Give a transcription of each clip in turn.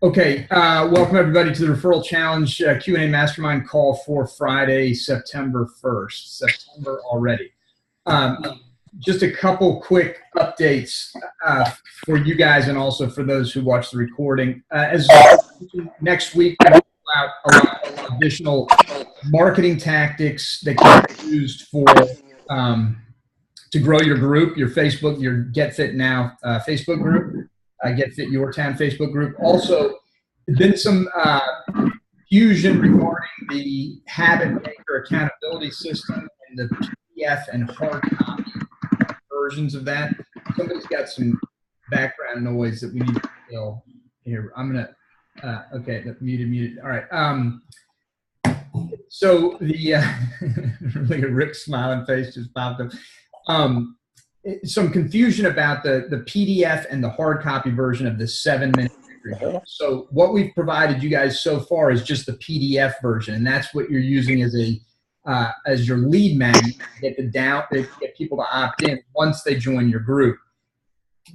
Okay, welcome everybody to the Referral Challenge Q&A Mastermind call for Friday, September 1st. September already. Just a couple quick updates for you guys and also for those who watch the recording. As next week, we'll out a lot of additional marketing tactics that can be used for to grow your group, your Facebook, your Get Fit Now Facebook group. Get Fit Your Town Facebook group. Also, there's been some confusion regarding the habit maker accountability system and the PDF and hard copy versions of that. Somebody's got some background noise that we need to fill here. I'm gonna okay, muted. All right. So the like a Rick smiling face just popped up. Some confusion about the PDF and the hard copy version of the 7-minute victory book. So what we've provided you guys so far is just the PDF version, and that's what you're using as your lead magnet to get people to opt in once they join your group.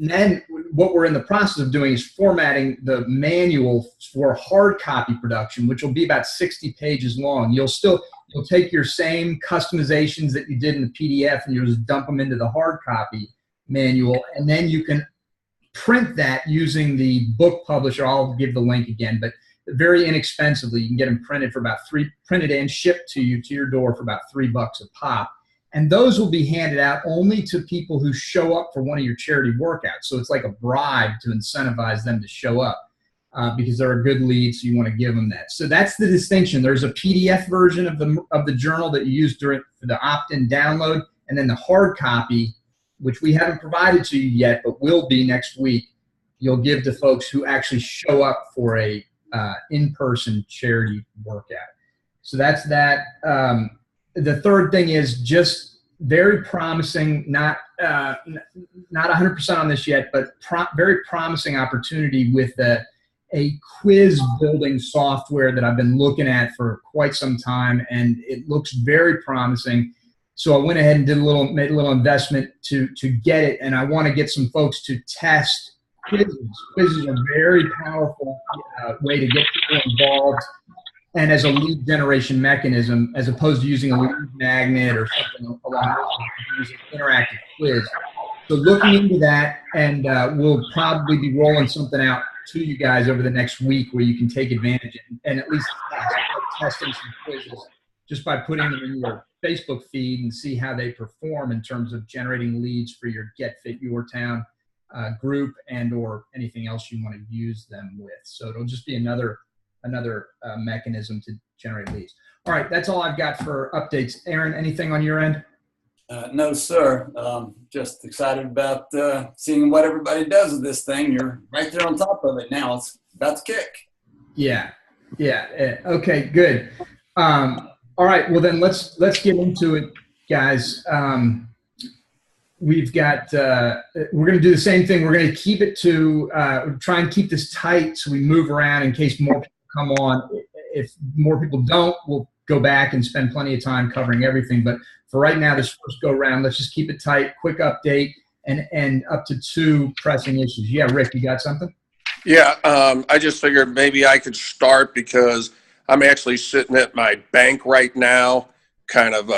And then what we're in the process of doing is formatting the manual for hard copy production, which will be about 60 pages long. You'll take your same customizations that you did in the PDF and you'll just dump them into the hard copy manual, and then you can print that using the book publisher. I'll give the link again, but very inexpensively. You can get them printed for about printed and shipped to you to your door for about $3 a pop. And those will be handed out only to people who show up for one of your charity workouts. So it's like a bribe to incentivize them to show up. Because they're a good lead, so you want to give them that. So that's the distinction. There's a PDF version of the journal that you use for the opt-in download, and then the hard copy, which we haven't provided to you yet, but will be next week. You'll give to folks who actually show up for a in-person charity workout. So that's that. The third thing is just very promising, not 100% on this yet, but very promising opportunity with a quiz building software that I've been looking at for quite some time, and it looks very promising. So I went ahead and made a little investment to get it, and I want to get some folks to test quizzes. Quizzes are a very powerful way to get people involved and as a lead generation mechanism, as opposed to using a lead magnet or something along those lines, using interactive quiz. So looking into that, and we'll probably be rolling something out to you guys over the next week where you can take advantage and at least testing some quizzes just by putting them in your Facebook feed and see how they perform in terms of generating leads for your Get Fit Your Town group and or anything else you want to use them with. So it'll just be another mechanism to generate leads. All right, that's all I've got for updates. Aaron, anything on your end? No, sir. Just excited about seeing what everybody does with this thing. You're right there on top of it now. It's about to kick. Yeah. Okay, good. All right. Well, then let's get into it, guys. We've got. We're going to do the same thing. We're going to keep it to try and keep this tight so we move around in case more people come on. If more people don't, we'll go back and spend plenty of time covering everything. But for right now, this first go round, let's just keep it tight, quick update, and up to 2 pressing issues. Yeah, Rick, you got something? Yeah, I just figured maybe I could start because I'm actually sitting at my bank right now, kind of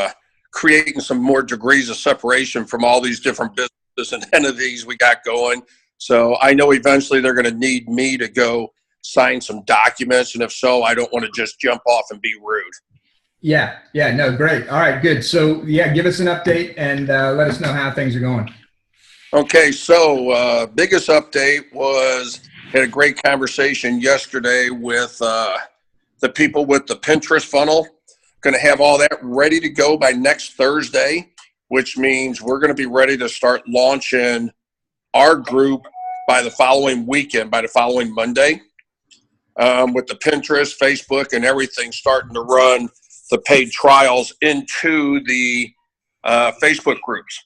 creating some more degrees of separation from all these different businesses and entities we got going. So I know eventually they're going to need me to go sign some documents, and if so, I don't want to just jump off and be rude. Yeah, no, great. All right, good. So, yeah, give us an update and let us know how things are going. Okay, so biggest update was had a great conversation yesterday with the people with the Pinterest funnel. Going to have all that ready to go by next Thursday, which means we're going to be ready to start launching our group by the following weekend, by the following Monday, with the Pinterest, Facebook, and everything starting to run the paid trials into the Facebook groups.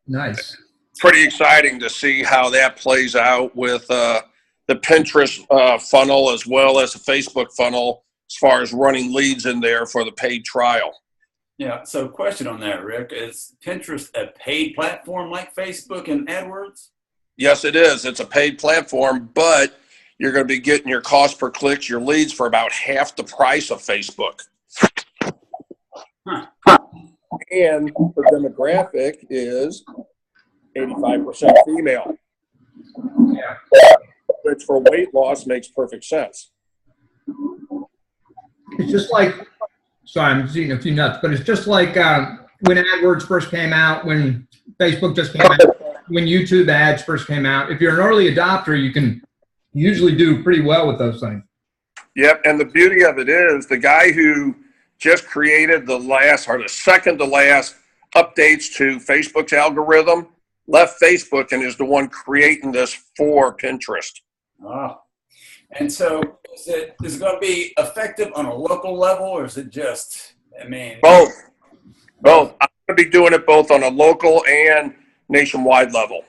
Nice. Pretty exciting to see how that plays out with the Pinterest funnel as well as the Facebook funnel as far as running leads in there for the paid trial. Yeah, so question on that, Rick. Is Pinterest a paid platform like Facebook and AdWords? Yes, it is. It's a paid platform, but you're going to be getting your cost per clicks, your leads for about half the price of Facebook. Huh. And the demographic is 85% female. Yeah. Which for weight loss makes perfect sense. It's just like, sorry, I'm seeing a few nuts, but it's just like when AdWords first came out, when Facebook just came out, when YouTube ads first came out. If you're an early adopter, you can usually do pretty well with those things. Yep, and the beauty of it is the guy who just created the last or the second to last updates to Facebook's algorithm left Facebook and is the one creating this for Pinterest. Oh. And so is it going to be effective on a local level, or is it just, I mean? Both. I'm going to be doing it both on a local and nationwide level.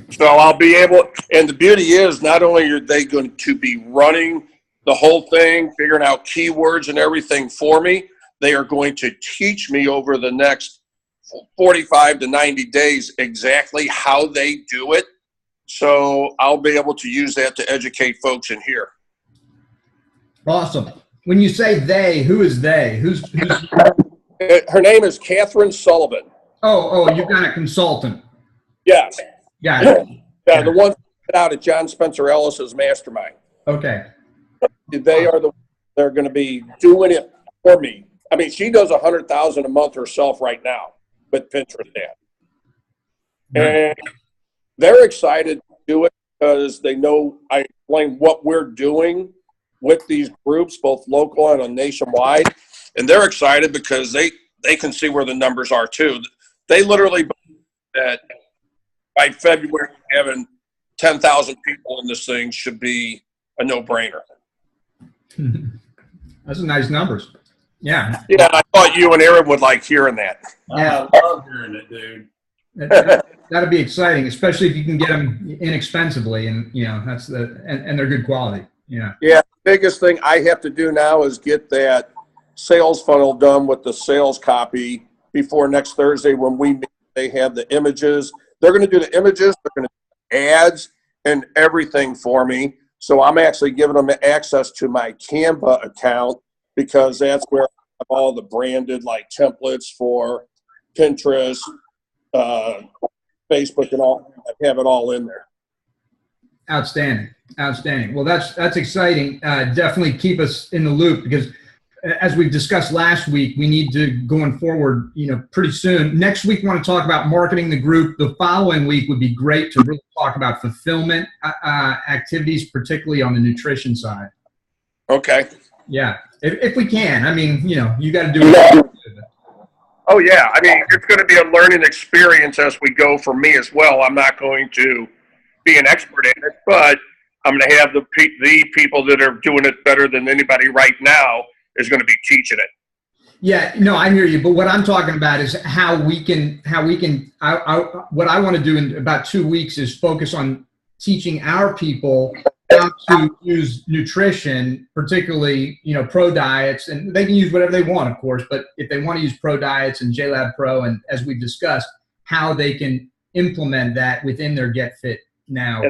So I'll be able, and the beauty is not only are they going to be running the whole thing, figuring out keywords and everything for me, they are going to teach me over the next 45 to 90 days exactly how they do it. So I'll be able to use that to educate folks in here. Awesome. When you say they, who is they? Who's Her name is Catherine Sullivan. Oh, you've got a consultant. Yes. Got it. Yeah, the one out at John Spencer Ellis's mastermind. Okay. They're going to be doing it for me. I mean, she does $100,000 a month herself right now with Pinterest ad. And they're excited to do it because they know I explain what we're doing with these groups, both local and on nationwide. And they're excited because they can see where the numbers are too. They literally believe that by February, having 10,000 people in this thing should be a no-brainer. That's nice numbers. Yeah. Yeah, I thought you and Aaron would like hearing that. Yeah. I love hearing it, dude. That'll be exciting, especially if you can get them inexpensively, and that's and they're good quality. Yeah. Yeah. The biggest thing I have to do now is get that sales funnel done with the sales copy before next Thursday when we meet. They have the images. They're going to do the images. They're going to do ads and everything for me. So I'm actually giving them access to my Canva account because that's where I have all the branded like templates for Pinterest, Facebook, and all. I have it all in there. Outstanding. Well, that's exciting. Definitely keep us in the loop because, as we discussed last week, we need to going forward. Pretty soon. Next week, we want to talk about marketing the group. The following week would be great to really talk about fulfillment activities, particularly on the nutrition side. Okay. Yeah, if we can. I mean, you got to do it. Oh yeah. I mean, it's going to be a learning experience as we go for me as well. I'm not going to be an expert in it, but I'm going to have the people that are doing it better than anybody right now is going to be teaching it. Yeah, no, I hear you. But what I'm talking about is how we can, what I want to do in about 2 weeks is focus on teaching our people how to use nutrition, particularly, pro diets, and they can use whatever they want, of course, but if they want to use pro diets and JLab Pro, and as we've discussed, how they can implement that within their Get Fit Now.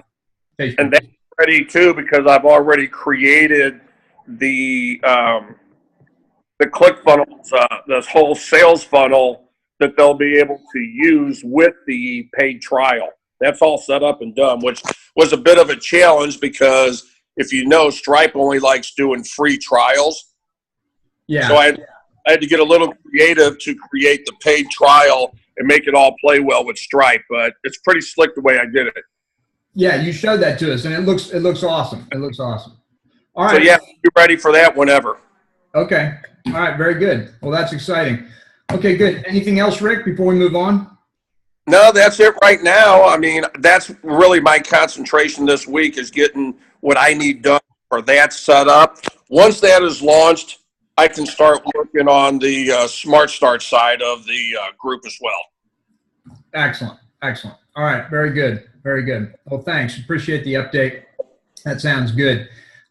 And that's ready too, because I've already created the click funnels, this whole sales funnel that they'll be able to use with the paid trial. That's all set up and done, which was a bit of a challenge because if you know, Stripe only likes doing free trials. Yeah. So I had to get a little creative to create the paid trial and make it all play well with Stripe, but it's pretty slick the way I did it. Yeah, you showed that to us, and it looks awesome. It looks awesome. All right. So yeah, be ready for that whenever. Okay. All right. Very good. Well, that's exciting. Okay, good. Anything else, Rick, before we move on? No, that's it right now. I mean, that's really my concentration this week is getting what I need done for that set up. Once that is launched, I can start working on the Smart Start side of the group as well. Excellent. All right. Very good. Well, thanks. Appreciate the update. That sounds good.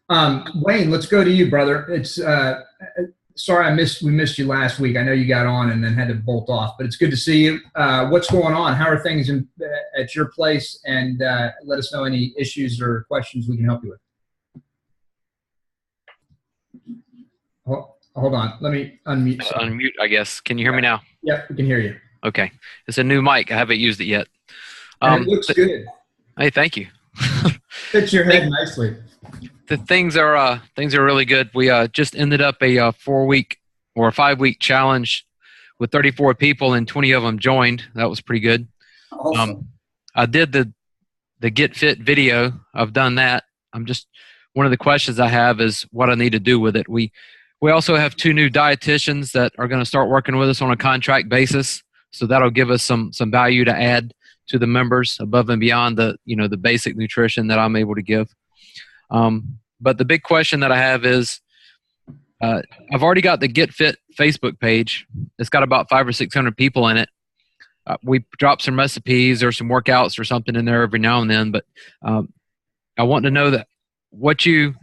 Wayne, let's go to you, brother. It's sorry we missed you last week. I know you got on and then had to bolt off, but it's good to see you. What's going on? How are things at your place? And let us know any issues or questions we can help you with. Hold on. Let me unmute. Unmute, I guess. Can you hear me now? Yep, we can hear you. Okay. It's a new mic. I haven't used it yet. It looks good. Hey, thank you. Fits your head nicely. The things are really good. We just ended up a 4-week or a 5-week challenge with 34 people, and 20 of them joined. That was pretty good. Awesome. I did the Get Fit video. I've done that. One of the questions I have is what I need to do with it. We also have 2 new dietitians that are going to start working with us on a contract basis. So that'll give us some value to add to the members above and beyond the basic nutrition that I'm able to give. But the big question that I have is, I've already got the Get Fit Facebook page. It's got about 500 or 600 people in it. We drop some recipes or some workouts or something in there every now and then. But I want to know that what you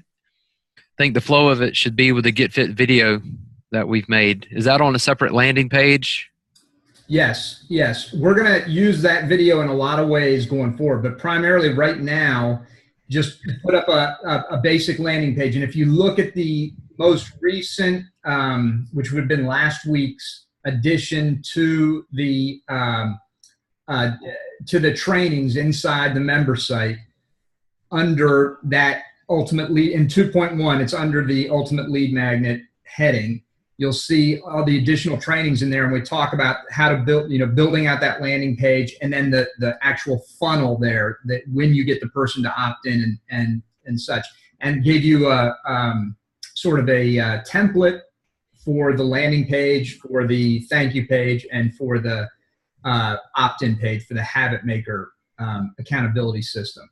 think the flow of it should be with the Get Fit video that we've made. Is that on a separate landing page? Yes. We're going to use that video in a lot of ways going forward, but primarily right now, just put up a basic landing page. And if you look at the most recent, which would have been last week's addition to the trainings inside the member site, under that Ultimate Lead in 2.1, it's under the Ultimate Lead Magnet heading. You'll see all the additional trainings in there, and we talk about how to build, building out that landing page, and then the actual funnel there, that when you get the person to opt in and such, and give you a sort of a template for the landing page, for the thank you page, and for the opt-in page for the habit maker accountability system.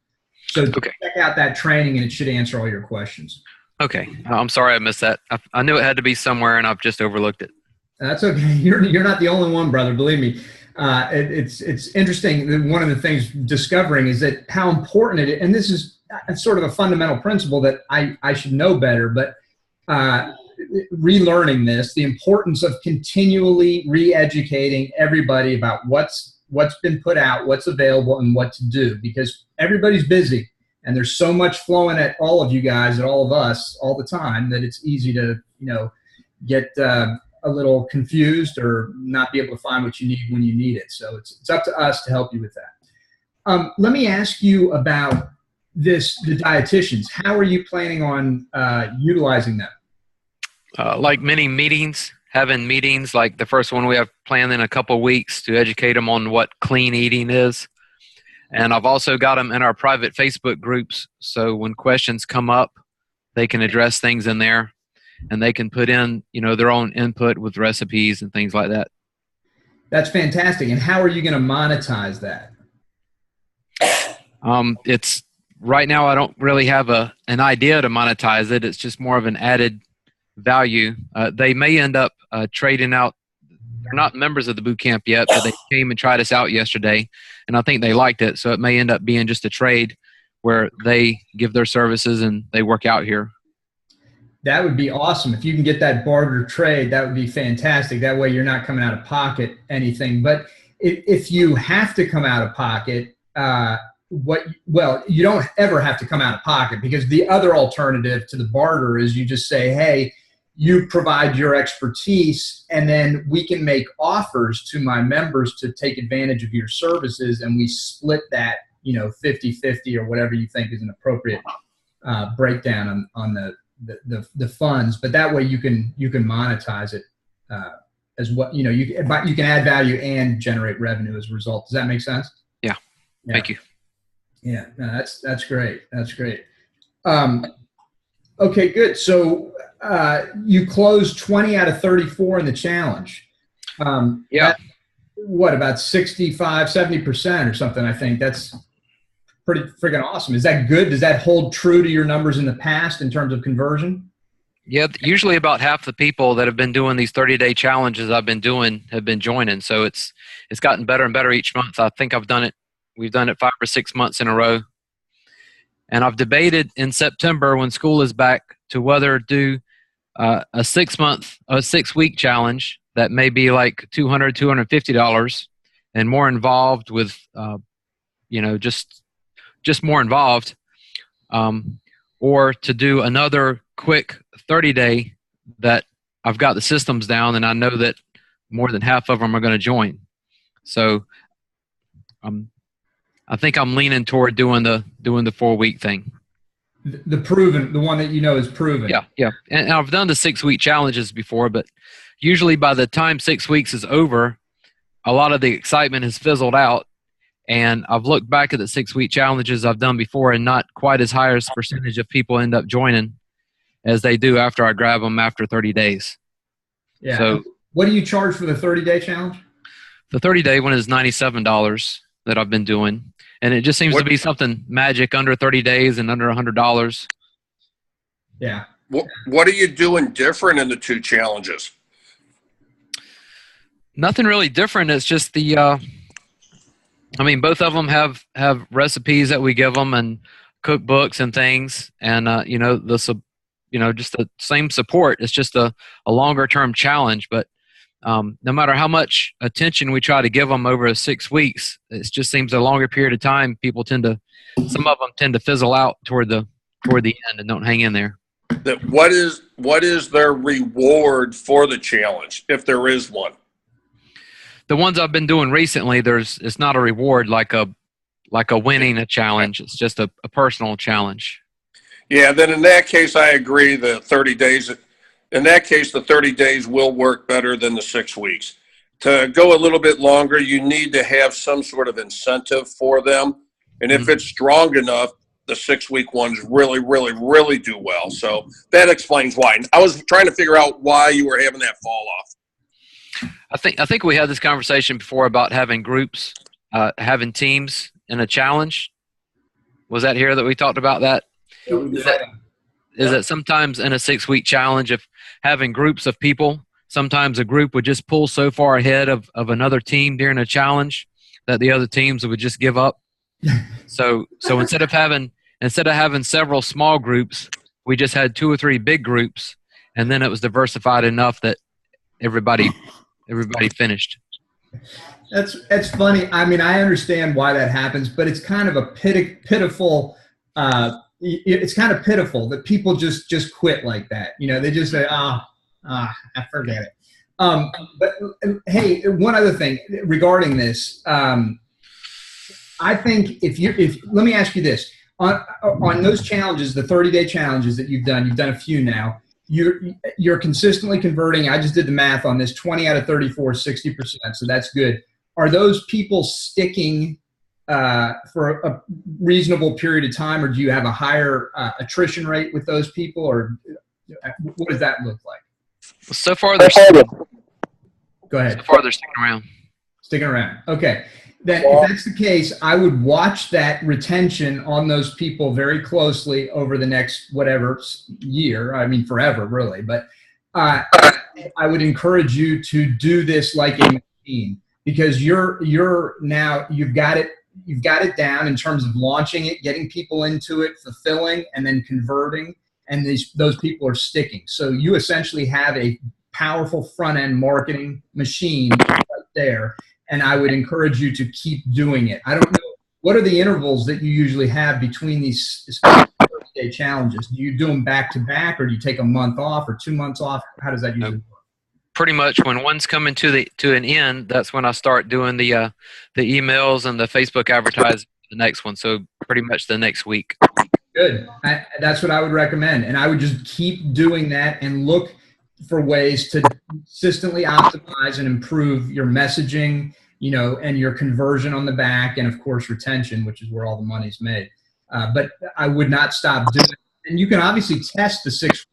So check out that training, and it should answer all your questions. Okay. I'm sorry I missed that. I knew it had to be somewhere, and I've just overlooked it. That's okay. You're not the only one, brother. Believe me. It's interesting. One of the things discovering is that how important it is, and this is sort of a fundamental principle that I should know better, but relearning this, the importance of continually re-educating everybody about what's been put out, what's available, and what to do, because everybody's busy. And there's so much flowing at all of you guys, at all of us, all the time, that it's easy to, get a little confused or not be able to find what you need when you need it. So it's up to us to help you with that. Let me ask you about the dietitians. How are you planning on utilizing them? Like many meetings, having meetings like the first one we have planned in a couple of weeks to educate them on what clean eating is. And I've also got them in our private Facebook groups, so when questions come up, they can address things in there, and they can put in, their own input with recipes and things like that. That's fantastic. And how are you going to monetize that? It's right now I don't really have an idea to monetize it. It's just more of an added value. They may end up trading out. They're not members of the boot camp yet, but they came and tried us out yesterday, and I think they liked it. So it may end up being just a trade where they give their services and they work out here. That would be awesome. If you can get that barter trade, that would be fantastic. That way you're not coming out of pocket anything. But if you have to come out of pocket, you don't ever have to come out of pocket, because the other alternative to the barter is you just say, hey, you provide your expertise, and then we can make offers to my members to take advantage of your services, and we split that, 50-50 or whatever you think is an appropriate breakdown on the funds. But that way you can monetize it as well. You can add value and generate revenue as a result. Does that make sense? Yeah. Thank you. Yeah, no, that's great. That's great. Okay, good. So you closed 20 out of 34 in the challenge. Yeah. What, about 65, 70% or something, I think. That's pretty freaking awesome. Is that good? Does that hold true to your numbers in the past in terms of conversion? Yeah, usually about half the people that have been doing these 30-day challenges I've been doing have been joining. So it's gotten better and better each month. I think we've done it 5 or 6 months in a row. And I've debated in September, when school is back, to whether do a 6-week challenge that may be like $200, $250 and more involved with, just more involved, or to do another quick 30-day that I've got the systems down and I know that more than half of them are going to join. So I think I'm leaning toward doing the 4-week thing. The proven, the one that you know is proven. Yeah. And I've done the 6-week challenges before, but usually by the time 6 weeks is over, a lot of the excitement has fizzled out. And I've looked back at the 6-week challenges I've done before, and not quite as high as percentage of people end up joining as they do after I grab them after 30 days. Yeah. So what do you charge for the 30-day challenge? the 30-day one is $97 that I've been doing. And it just seems to be something magic under 30 days and under $100. Yeah. What are you doing different in the two challenges? Nothing really different. It's just the, both of them have recipes that we give them and cookbooks and things. And, just the same support. It's just a longer term challenge. But no matter how much attention we try to give them over 6 weeks, it just seems a longer period of time. Some of them tend to fizzle out toward the end and don't hang in there. What is their reward for the challenge, if there is one? The ones I've been doing recently, it's not a reward like a winning a challenge. It's just a personal challenge. Yeah, then in that case, I agree. The 30 days. In that case, the 30 days will work better than the 6 weeks. To go a little bit longer, you need to have some sort of incentive for them. And if it's strong enough, the 6-week ones really, really, really do well. So that explains why. I was trying to figure out why you were having that fall off. I think we had this conversation before about having groups, having teams in a challenge. Was that here that we talked about that? Is that sometimes in a 6-week challenge, if having groups of people, sometimes a group would just pull so far ahead of another team during a challenge that the other teams would just give up. So instead of having several small groups, we just had 2 or 3 big groups, and then it was diversified enough that everybody finished. That's funny. I mean, I understand why that happens, but it's kind of a pitiful. It's kind of pitiful that people just quit like that. They just say, I forget it. But hey, one other thing regarding this. I think let me ask you this. On those challenges, the 30-day challenges that you've done a few now, you're consistently converting. I just did the math on this, 20 out of 34, 60%. So that's good. Are those people sticking for a reasonable period of time, or do you have a higher attrition rate with those people, or what does that look like? So far, Go ahead. So far, they're sticking around. Sticking around. Okay. Then if that's the case, I would watch that retention on those people very closely over the next whatever year. I mean, forever, really. But I would encourage you to do this like a machine, because you've got it down in terms of launching it, getting people into it, fulfilling, and then converting, and those people are sticking. So you essentially have a powerful front-end marketing machine right there, and I would encourage you to keep doing it. I don't know, what are the intervals that you usually have between these 30-day challenges? Do you do them back-to-back, or do you take a month off or 2 months off? How does that usually work? Pretty much when one's coming to an end, that's when I start doing the emails and the Facebook advertising for the next one. So pretty much the next week. Good. That's what I would recommend. And I would just keep doing that and look for ways to consistently optimize and improve your messaging, and your conversion on the back, and of course retention, which is where all the money's made. But I would not stop doing it. And you can obviously test the 6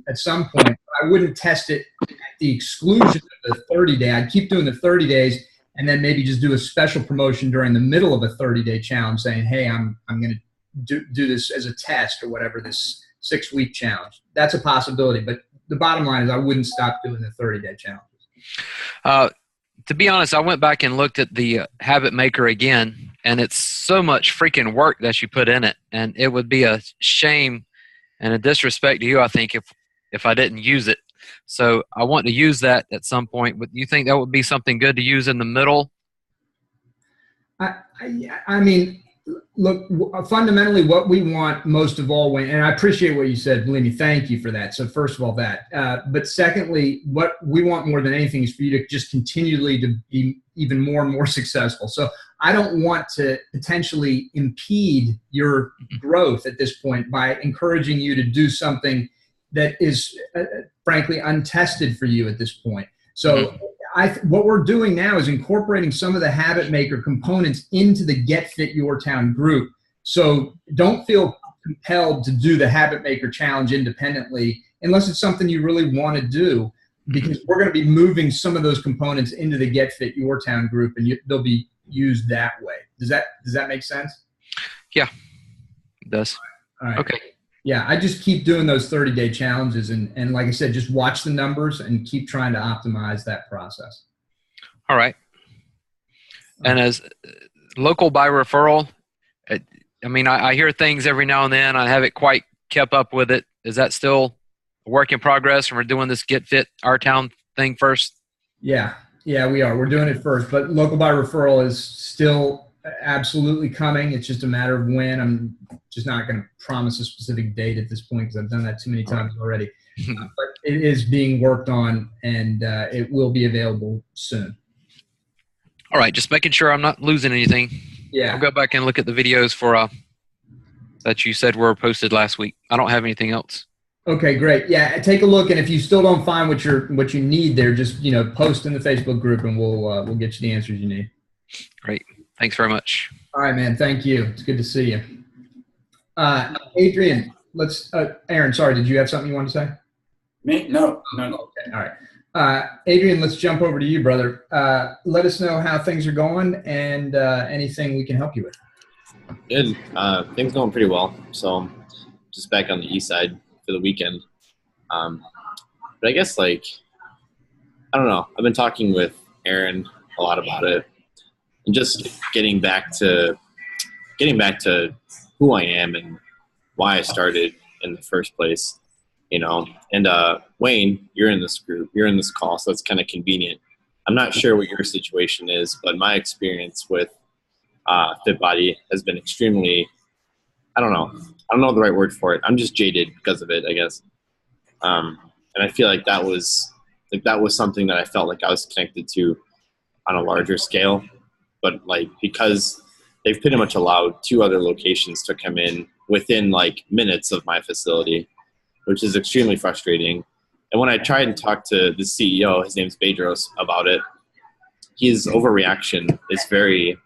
at some point, but I wouldn't test it at the exclusion of the 30-day. I'd keep doing the 30 days and then maybe just do a special promotion during the middle of a 30-day challenge saying, hey, I'm going to do this as a test or whatever, this 6-week challenge. That's a possibility. But the bottom line is I wouldn't stop doing the 30-day challenges. To be honest, I went back and looked at the Habit Maker again, and it's so much freaking work that you put in it. And it would be a shame and a disrespect to you, I think, if I didn't use it. So I want to use that at some point. But you think that would be something good to use in the middle? I mean, look, fundamentally what we want most of all, Wayne, and I appreciate what you said, believe me, thank you for that. So first of all, that, but secondly, what we want more than anything is for you to just continually to be even more and more successful. So I don't want to potentially impede your growth at this point by encouraging you to do something that is frankly untested for you at this point. So what we're doing now is incorporating some of the habit maker components into the Get Fit Your Town group. So don't feel compelled to do the habit maker challenge independently unless it's something you really want to do, because we're going to be moving some of those components into the Get Fit Your Town group, and they'll be used that way. Does that make sense? Yeah, it does. All right. Okay. Yeah, I just keep doing those 30-day challenges, and like I said, just watch the numbers and keep trying to optimize that process. All right. And as local by referral, I mean, I hear things every now and then. I haven't quite kept up with it. Is that still a work in progress, and we're doing this Get Fit Our Town thing first? Yeah, we are. We're doing it first, but local by referral is still absolutely coming. It's just a matter of when. I'm just not going to promise a specific date at this point because I've done that too many times already. But it is being worked on, and it will be available soon. All right, just making sure I'm not losing anything. Yeah. I'll go back and look at the videos for that you said were posted last week. I don't have anything else. Okay, great. Yeah, take a look, and if you still don't find what you need there, just post in the Facebook group, and we'll get you the answers you need. Great. Thanks very much. All right, man. Thank you. It's good to see you. Adrian, Aaron, sorry, did you have something you wanted to say? Me? No. Okay, all right. Adrian, let's jump over to you, brother. Let us know how things are going and anything we can help you with. Good. Things going pretty well. So just back on the east side for the weekend. But I guess I don't know. I've been talking with Aaron a lot about it, and just getting back to who I am and why I started in the first place, And Wayne, you're in this group, you're in this call, so it's kind of convenient. I'm not sure what your situation is, but my experience with FitBody has been extremely, I don't know the right word for it. I'm just jaded because of it, I guess. And I feel like that was something that I felt like I was connected to on a larger scale. But because they've pretty much allowed 2 other locations to come in within minutes of my facility, which is extremely frustrating. And when I tried and talked to the CEO, his name's Bedros, about it, his overreaction is very,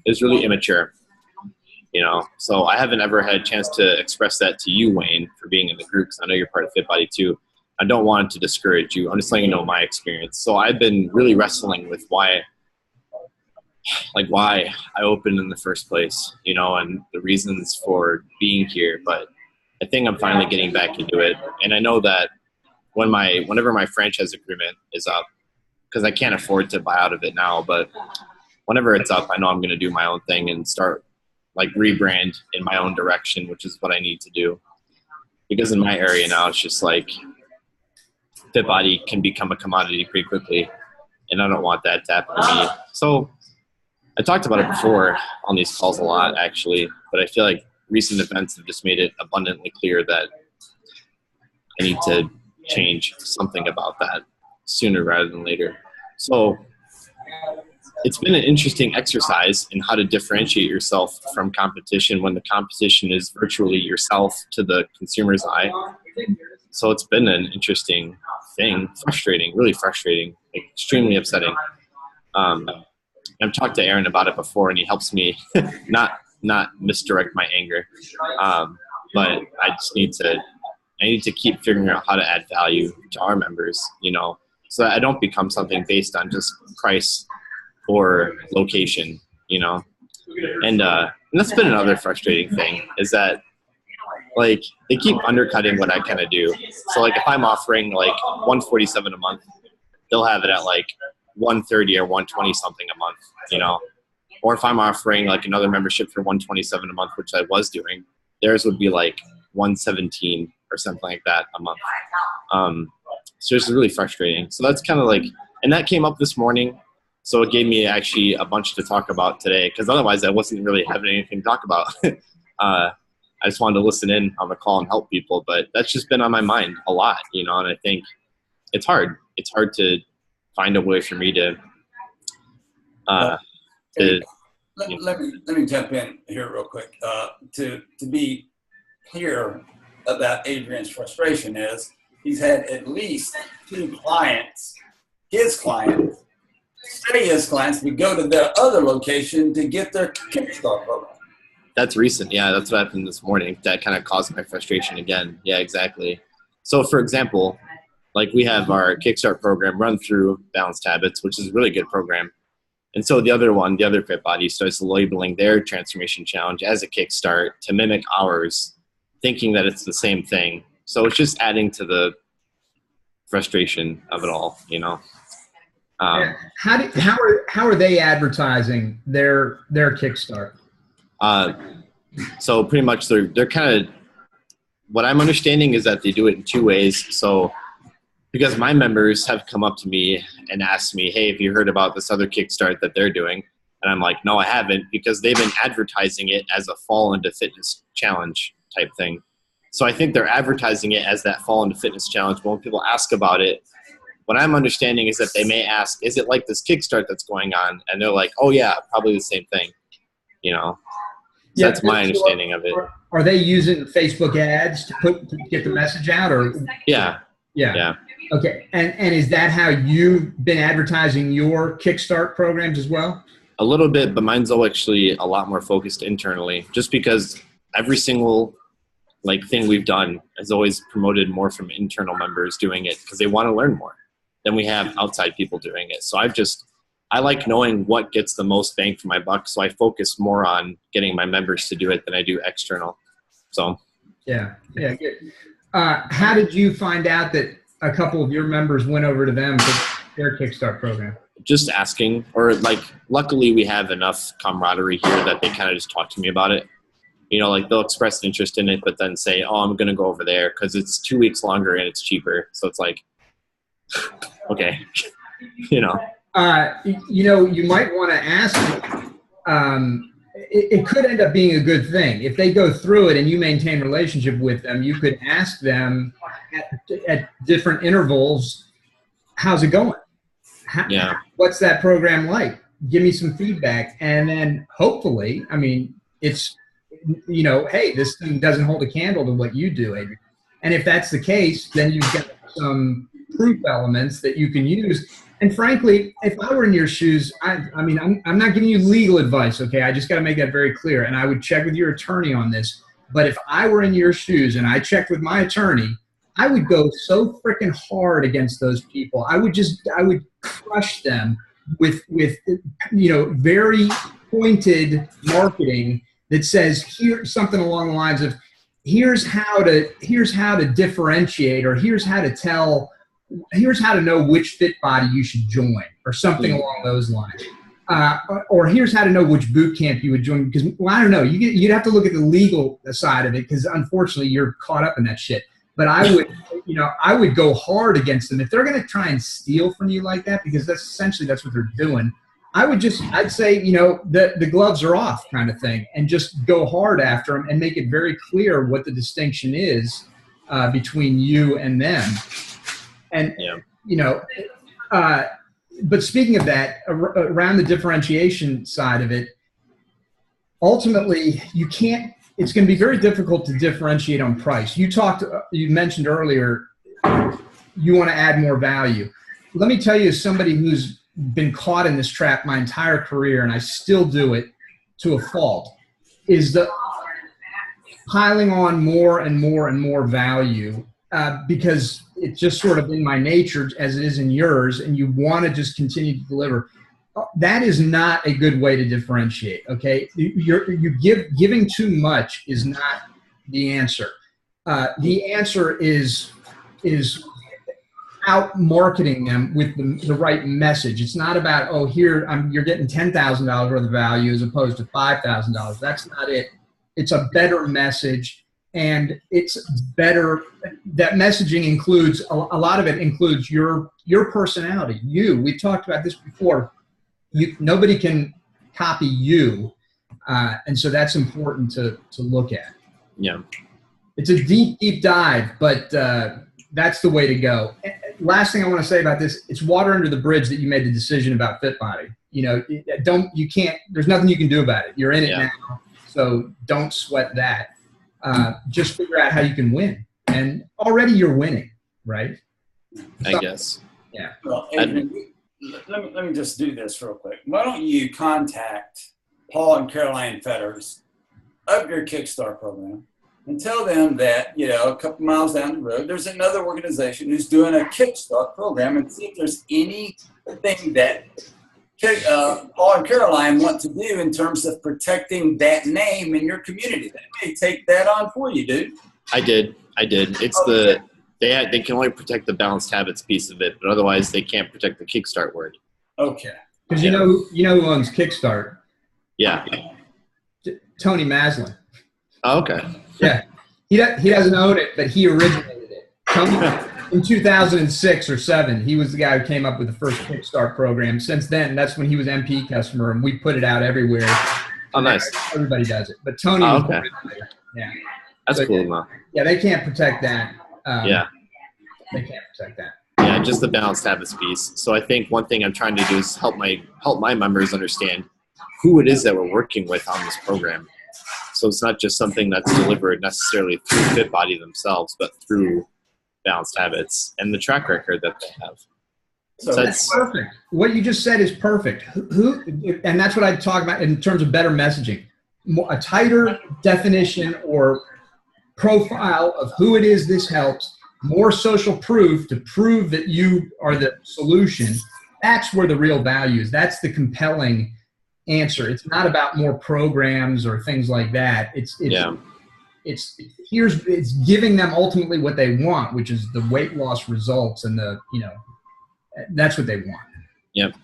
it's really immature, So I haven't ever had a chance to express that to you, Wayne, for being in the group, because I know you're part of FitBody too. I don't want to discourage you. I'm just letting you know my experience. So I've been really wrestling with why I opened in the first place, and the reasons for being here. But I think I'm finally getting back into it. And I know that whenever my franchise agreement is up, because I can't afford to buy out of it now, but whenever it's up, I know I'm going to do my own thing and start rebrand in my own direction, which is what I need to do. Because in my area now, it's just FitBody can become a commodity pretty quickly, and I don't want that to happen to me. So I talked about it before on these calls a lot, actually, but I feel like recent events have just made it abundantly clear that I need to change something about that sooner rather than later. So it's been an interesting exercise in how to differentiate yourself from competition when the competition is virtually yourself to the consumer's eye. So it's been an interesting thing, really frustrating, extremely upsetting. I've talked to Aaron about it before, and he helps me not misdirect my anger. But I just need to keep figuring out how to add value to our members, so that I don't become something based on just price or location, And that's been another frustrating thing, is that they keep undercutting what I kind of do. So if I'm offering $147 a month, they'll have it at $130 or $120 something a month, Or if I'm offering another membership for $127 a month, which I was doing, theirs would be $117 or something like that a month. So it's really frustrating. So that's kind of like, and that came up this morning. So it gave me actually a bunch to talk about today, because otherwise I wasn't really having anything to talk about. I just wanted to listen in on the call and help people, but that's just been on my mind a lot, and I think it's hard. It's hard to find a way for me to let me jump in here real quick. To be clear about Adrian's frustration is he's had at least 2 clients, his clients, say his clients, would go to their other location to get their Kickstart program. That's recent. Yeah, that's what happened this morning. That kind of caused my frustration again. Yeah, exactly. So for example, like we have our Kickstart program run through Balanced Habits, which is a really good program. And so the other Fit Body starts labeling their transformation challenge as a Kickstart to mimic ours, thinking that it's the same thing. So it's just adding to the frustration of it all, How are they advertising their Kickstart? So pretty much they're kind of, what I'm understanding is that they do it in 2 ways. So because my members have come up to me and asked me, hey, have you heard about this other Kickstart that they're doing? And I'm like, no, I haven't, because they've been advertising it as a fall into fitness challenge type thing. So I think they're advertising it as that fall into fitness challenge. But when people ask about it, what I'm understanding is that they may ask, is it like this Kickstart that's going on? And they're like, oh yeah, probably the same thing, So yeah, that's my understanding of it. Are they using Facebook ads to get the message out, or? Yeah. Okay, and is that how you've been advertising your Kickstart programs as well? A little bit, but mine's actually a lot more focused internally, just because every single thing we've done has always promoted more from internal members doing it because they want to learn more than we have outside people doing it. So I like knowing what gets the most bang for my buck, so I focus more on getting my members to do it than I do external. So yeah, good. How did you find out that a couple of your members went over to them for their Kickstart program? Just asking, or luckily we have enough camaraderie here that they kind of just talk to me about it. They'll express interest in it, but then say, oh, I'm going to go over there because it's 2 weeks longer and it's cheaper. So it's like, okay, You might want to ask, it could end up being a good thing. If they go through it and you maintain a relationship with them, you could ask them at different intervals, how's it going? What's that program like? Give me some feedback. And then hopefully, it's, hey, this thing doesn't hold a candle to what you do, Adrian. And if that's the case, then you've got some proof elements that you can use. And frankly, if I were in your shoes, I'm not giving you legal advice, okay? I just got to make that very clear. And I would check with your attorney on this. But if I were in your shoes and I checked with my attorney, I would go so freaking hard against those people. I would crush them with very pointed marketing that says something along the lines of, here's how to differentiate, or here's how to know which fit body you should join, or something along those lines. Or here's how to know which boot camp you would join, because, I don't know, you'd have to look at the legal side of it, because unfortunately you're caught up in that shit. But I would go hard against them if they're going to try and steal from you like that, because that's what they're doing. I'd say, the gloves are off kind of thing, and just go hard after them and make it very clear what the distinction is between you and them. And, but speaking of that, around the differentiation side of it, ultimately it's going to be very difficult to differentiate on price. You mentioned earlier, you want to add more value. Let me tell you, as somebody who's been caught in this trap my entire career, and I still do it to a fault, is the piling on more and more and more value, because it's just sort of in my nature, as it is in yours, and you want to just continue to deliver. That is not a good way to differentiate. Okay, giving too much is not the answer. The answer is out marketing them with the right message. It's not about, you're getting $10,000 worth of value as opposed to $5,000. That's not it. It's a better message. and it's better. That messaging includes a lot of it includes your personality. We've talked about this before. Nobody can copy you, and so that's important to look at. Yeah, it's a deep dive, but that's the way to go. Last thing I want to say about this: it's water under the bridge that you made the decision about FitBody. You can't. There's nothing you can do about it. You're in it now, so don't sweat that. Just figure out how you can win, and already you're winning, right? I guess. Yeah. Well, Adrian, let me just do this real quick. Why don't you contact Paul and Caroline Fetters of your Kickstart program and tell them that, a couple miles down the road, there's another organization who's doing a Kickstart program, and see if there's anything that Paul and Caroline want to do in terms of protecting that name in your community. They may take that on for you, dude. I did. It's they can only protect the balanced habits piece of it, but otherwise they can't protect the Kickstart word. Okay. Because you know who owns Kickstart? Yeah. Tony Maslin. Oh, okay. Yeah. He doesn't own it, but he originated it. Tony, in 2006 or 7, he was the guy who came up with the first Kickstart program. Since then, that's when he was MP customer, and we put it out everywhere. Oh, nice. Everybody does it. But Tony was the originator. Yeah. That's cool, man. Yeah, they can't protect that. Yeah. They can't protect that. Yeah, just the balanced habits piece. So I think one thing I'm trying to do is help my members understand who it is that we're working with on this program. So it's not just something that's delivered necessarily through FitBody themselves, but through balanced habits and the track record that they have. So that's perfect. What you just said is perfect. And that's what I talk about in terms of better messaging. A tighter definition or profile of who it is this helps, more social proof to prove that you are the solution. That's where the real value is. That's the compelling answer. It's not about more programs or things like that. It's giving them ultimately what they want, which is the weight loss results, and that's what they want. Yep.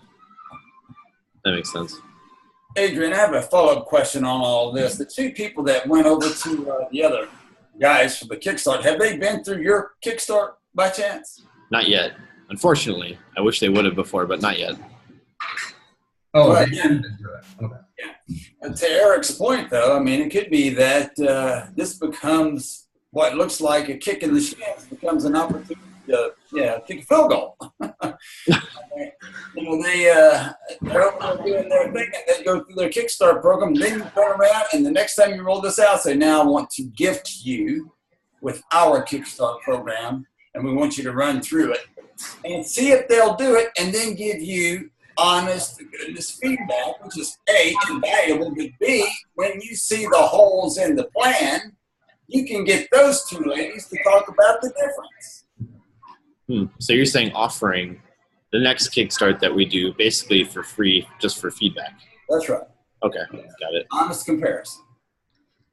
That makes sense. Adrian, I have a follow-up question on all this. The two people that went over to the other guys for the Kickstart, have they been through your Kickstart by chance? Not yet. Unfortunately. I wish they would have before, but not yet. Oh, well, they haven't been through it. Okay. Yeah. And to Eric's point, though, it could be that this becomes what looks like a kick in the shins, becomes an opportunity to kick a field goal. They're doing their thing, and they go through their Kickstart program, and then you turn around, and the next time you roll this out, say, now I want to gift you with our Kickstart program, and we want you to run through it and see if they'll do it, and then give you honest to goodness feedback, which is A, invaluable, but B, when you see the holes in the plan, you can get those two ladies to talk about the difference. So you're saying offering the next Kickstart that we do basically for free, just for feedback. That's right. Okay, got it. Honest comparison.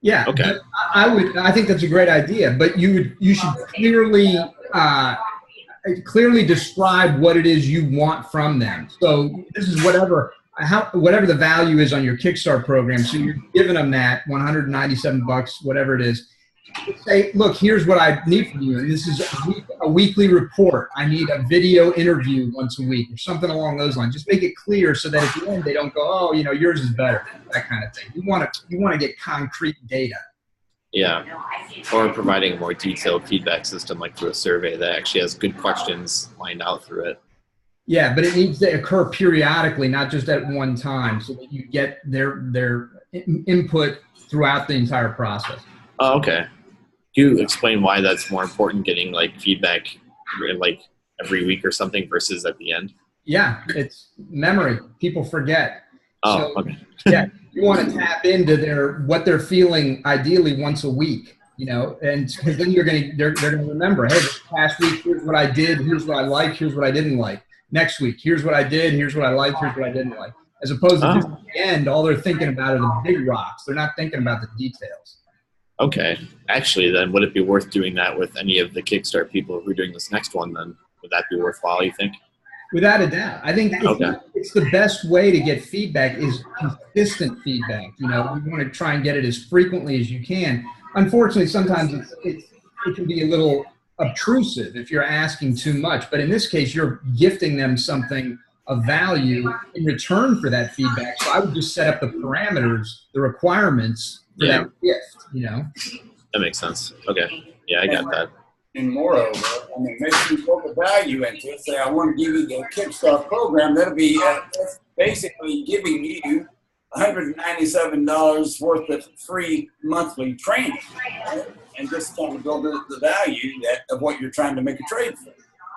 Yeah. Okay. I think that's a great idea, but you should clearly describe what it is you want from them. So this is whatever the value is on your Kickstart program. So you're giving them that $197, whatever it is. Say, look, here's what I need from you. And this is a weekly report. I need a video interview once a week or something along those lines. Just make it clear so that at the end they don't go, oh, yours is better, that kind of thing. You want to get concrete data. Yeah, or providing a more detailed feedback system like through a survey that actually has good questions lined out through it. Yeah, but it needs to occur periodically, not just at one time, so that you get their input throughout the entire process. Oh, okay. Can you explain why that's more important, getting like feedback like every week or something versus at the end? Yeah, it's memory. People forget. Oh, so, okay. Yeah, you want to tap into what they're feeling ideally once a week, and because then they're going to remember, hey, this past week, here's what I did, here's what I liked, here's what I didn't like. Next week, here's what I did, here's what I liked, here's what I didn't like. As opposed to just at the end, all they're thinking about are the big rocks. They're not thinking about the details. Okay. Actually, then would it be worth doing that with any of the Kickstart people who are doing this next one then? Would that be worthwhile, you think? Without a doubt. I think it's the best way to get feedback is consistent feedback. You want to try and get it as frequently as you can. unfortunately, sometimes it can be a little obtrusive if you're asking too much. But in this case, you're gifting them something of value in return for that feedback. So I would just set up the parameters, the requirements for that gift, you know? That makes sense. Okay. Yeah, I got that. And moreover, I mean, make sure you put the value into it. Say, I want to give you the Kickstart program. That'll be that's basically giving you $197 worth of free monthly training, right? And just kind of build the value of what you're trying to make a trade for.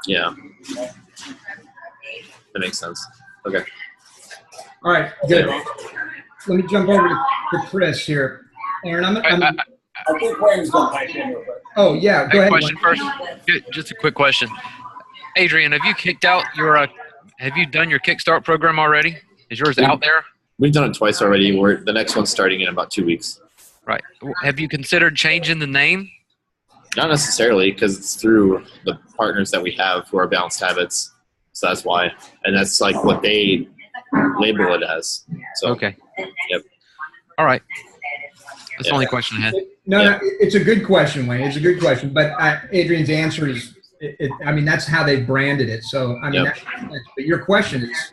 Yeah. That makes sense. Okay. All right. Good. Let me jump over to Chris here. Aaron, I think Wayne's going to pipe in real quick. Oh, yeah. Go ahead. Question first. Just a quick question. Adrian, have you kicked out have you done your Kickstart program already? Is yours out there? We've done it twice already. The next one's starting in about 2 weeks. Right. Have you considered changing the name? Not necessarily, because it's through the partners that we have who are Balanced Habits. So that's why. And that's like what they label it as. So, okay. Yep. All right. That's the only question I had. No, it's a good question, Wayne. It's a good question. But Adrian's answer is, I mean, that's how they branded it. So, I mean, but your question is.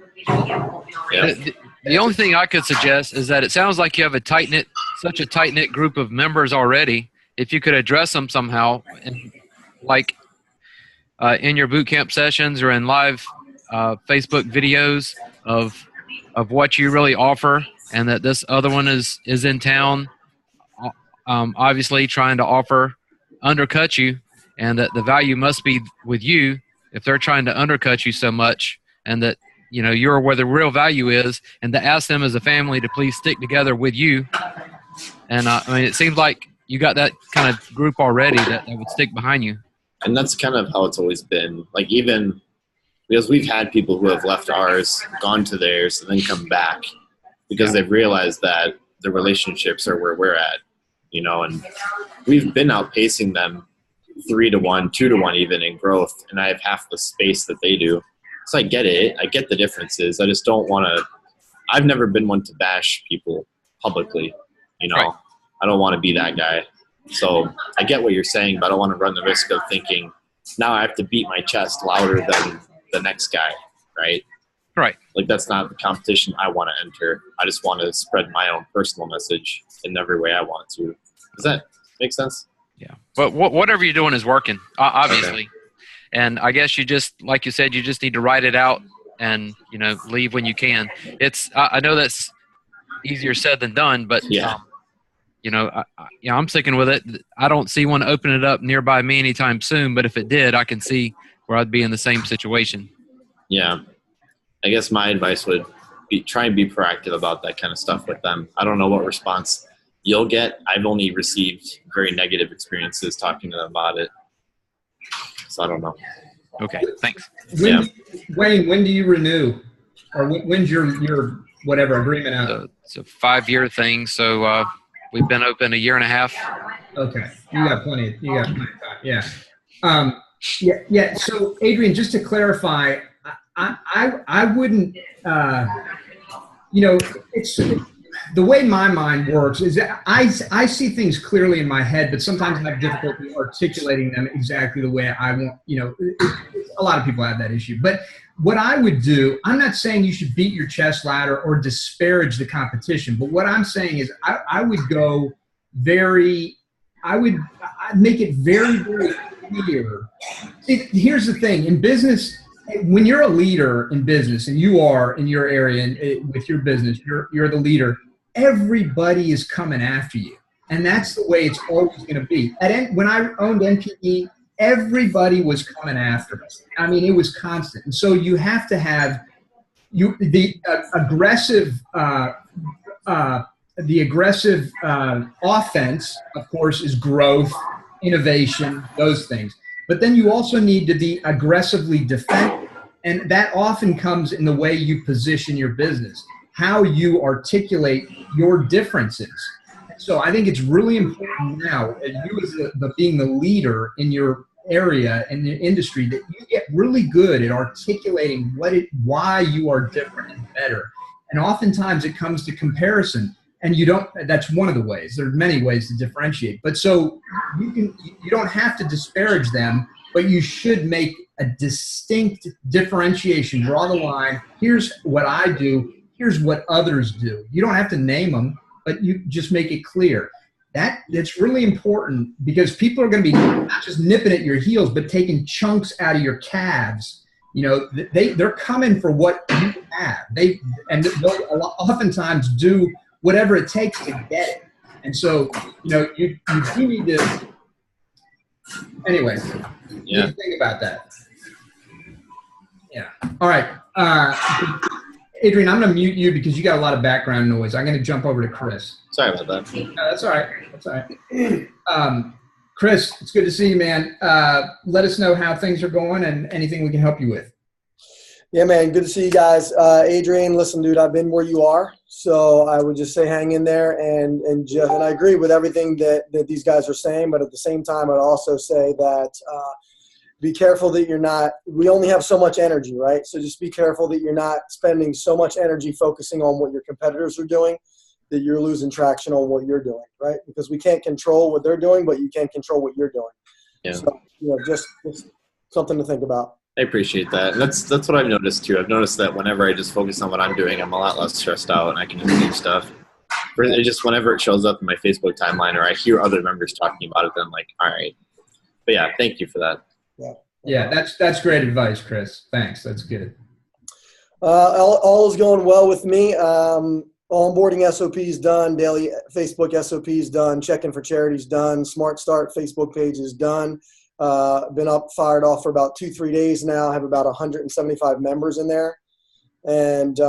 The only thing I could suggest is that it sounds like you have such a tight-knit group of members already. If you could address them somehow, like in your boot camp sessions or in live Facebook videos of what you really offer, and that this other one is in town, obviously trying to undercut you, and that the value must be with you if they're trying to undercut you so much, and that you're where the real value is, and to ask them as a family to please stick together with you. And I mean, it seems like you got that kind of group already that would stick behind you. And that's kind of how it's always been. Like, even because we've had people who have left ours, gone to theirs, and then come back because they've realized that the relationships are where we're at, and we've been outpacing them 3-to-1, 2-to-1 even in growth. And I have half the space that they do. So I get it. I get the differences. I just don't want to – I've never been one to bash people publicly, Right. I don't want to be that guy. So I get what you're saying, but I don't want to run the risk of thinking now I have to beat my chest louder than the next guy, right? Right. Like, that's not the competition I want to enter. I just want to spread my own personal message in every way I want to. Does that make sense? Yeah. But whatever you're doing is working, obviously. Okay. And I guess you just, like you said, you just need to write it out and, leave when you can. I know that's easier said than done, but, I'm sticking with it. I don't see one open it up nearby me anytime soon, but if it did, I can see where I'd be in the same situation. Yeah. I guess my advice would be try and be proactive about that kind of stuff with them. I don't know what response you'll get. I've only received very negative experiences talking to them about it. So I don't know. Okay, thanks. Wayne, when do you renew? Or when's your whatever agreement out? It's a 5-year thing, so we've been open a year and a half. Okay, you got plenty of time. Yeah. So Adrian, just to clarify, I wouldn't, it's the way my mind works is that I see things clearly in my head, but sometimes I have difficulty articulating them exactly the way I want. A lot of people have that issue. But what I would do, I'm not saying you should beat your chest louder or disparage the competition, but what I'm saying is I would make it very, very clear. See, here's the thing. In business, when you're a leader in business, and you are in your area and with your business, you're the leader, everybody is coming after you. And that's the way it's always going to be. When I owned NPE, everybody was coming after us. I mean, it was constant. And so you have to have the aggressive offense, of course, is growth, innovation, those things. But then you also need to be aggressively defensive. And that often comes in the way you position your business, how you articulate your differences. So I think it's really important now, as you as being the leader in your area and the industry, that you get really good at articulating why you are different and better. And oftentimes it comes to comparison. and you don't, that's one of the ways. There are many ways to differentiate. But so you don't have to disparage them, but you should make a distinct differentiation. Draw the line. Here's what I do. Here's what others do. You don't have to name them, but you just make it clear. That's really important, because people are going to be not just nipping at your heels, but taking chunks out of your calves. They're coming for what you have. They'll oftentimes do whatever it takes to get it. And so, you do need to. Anyway, what do you think about that? Yeah. All right. Adrian, I'm going to mute you because you got a lot of background noise. I'm going to jump over to Chris. Sorry about that. No, that's all right. That's all right. Chris, it's good to see you, man. Let us know how things are going and anything we can help you with. Yeah, man. Good to see you guys. Adrian, listen, dude, I've been where you are. So I would just say hang in there. And I agree with everything that these guys are saying. But at the same time, I'd also say that be careful that you're not – we only have so much energy, right? So just be careful that you're not spending so much energy focusing on what your competitors are doing that you're losing traction on what you're doing, right? Because we can't control what they're doing, but you can control what you're doing. Yeah. So, just something to think about. I appreciate that. And that's what I've noticed too. I've noticed that whenever I just focus on what I'm doing, I'm a lot less stressed out and I can just do stuff. Just whenever it shows up in my Facebook timeline or I hear other members talking about it, then I'm like, all right. But yeah, thank you for that. Yeah, that's great advice, Chris. Thanks. That's good. All is going well with me. Onboarding SOPs done, daily Facebook SOPs done, checking for charities done, Smart Start Facebook page is done. Been fired off for about 2-3 days now. I have about 175 members in there, and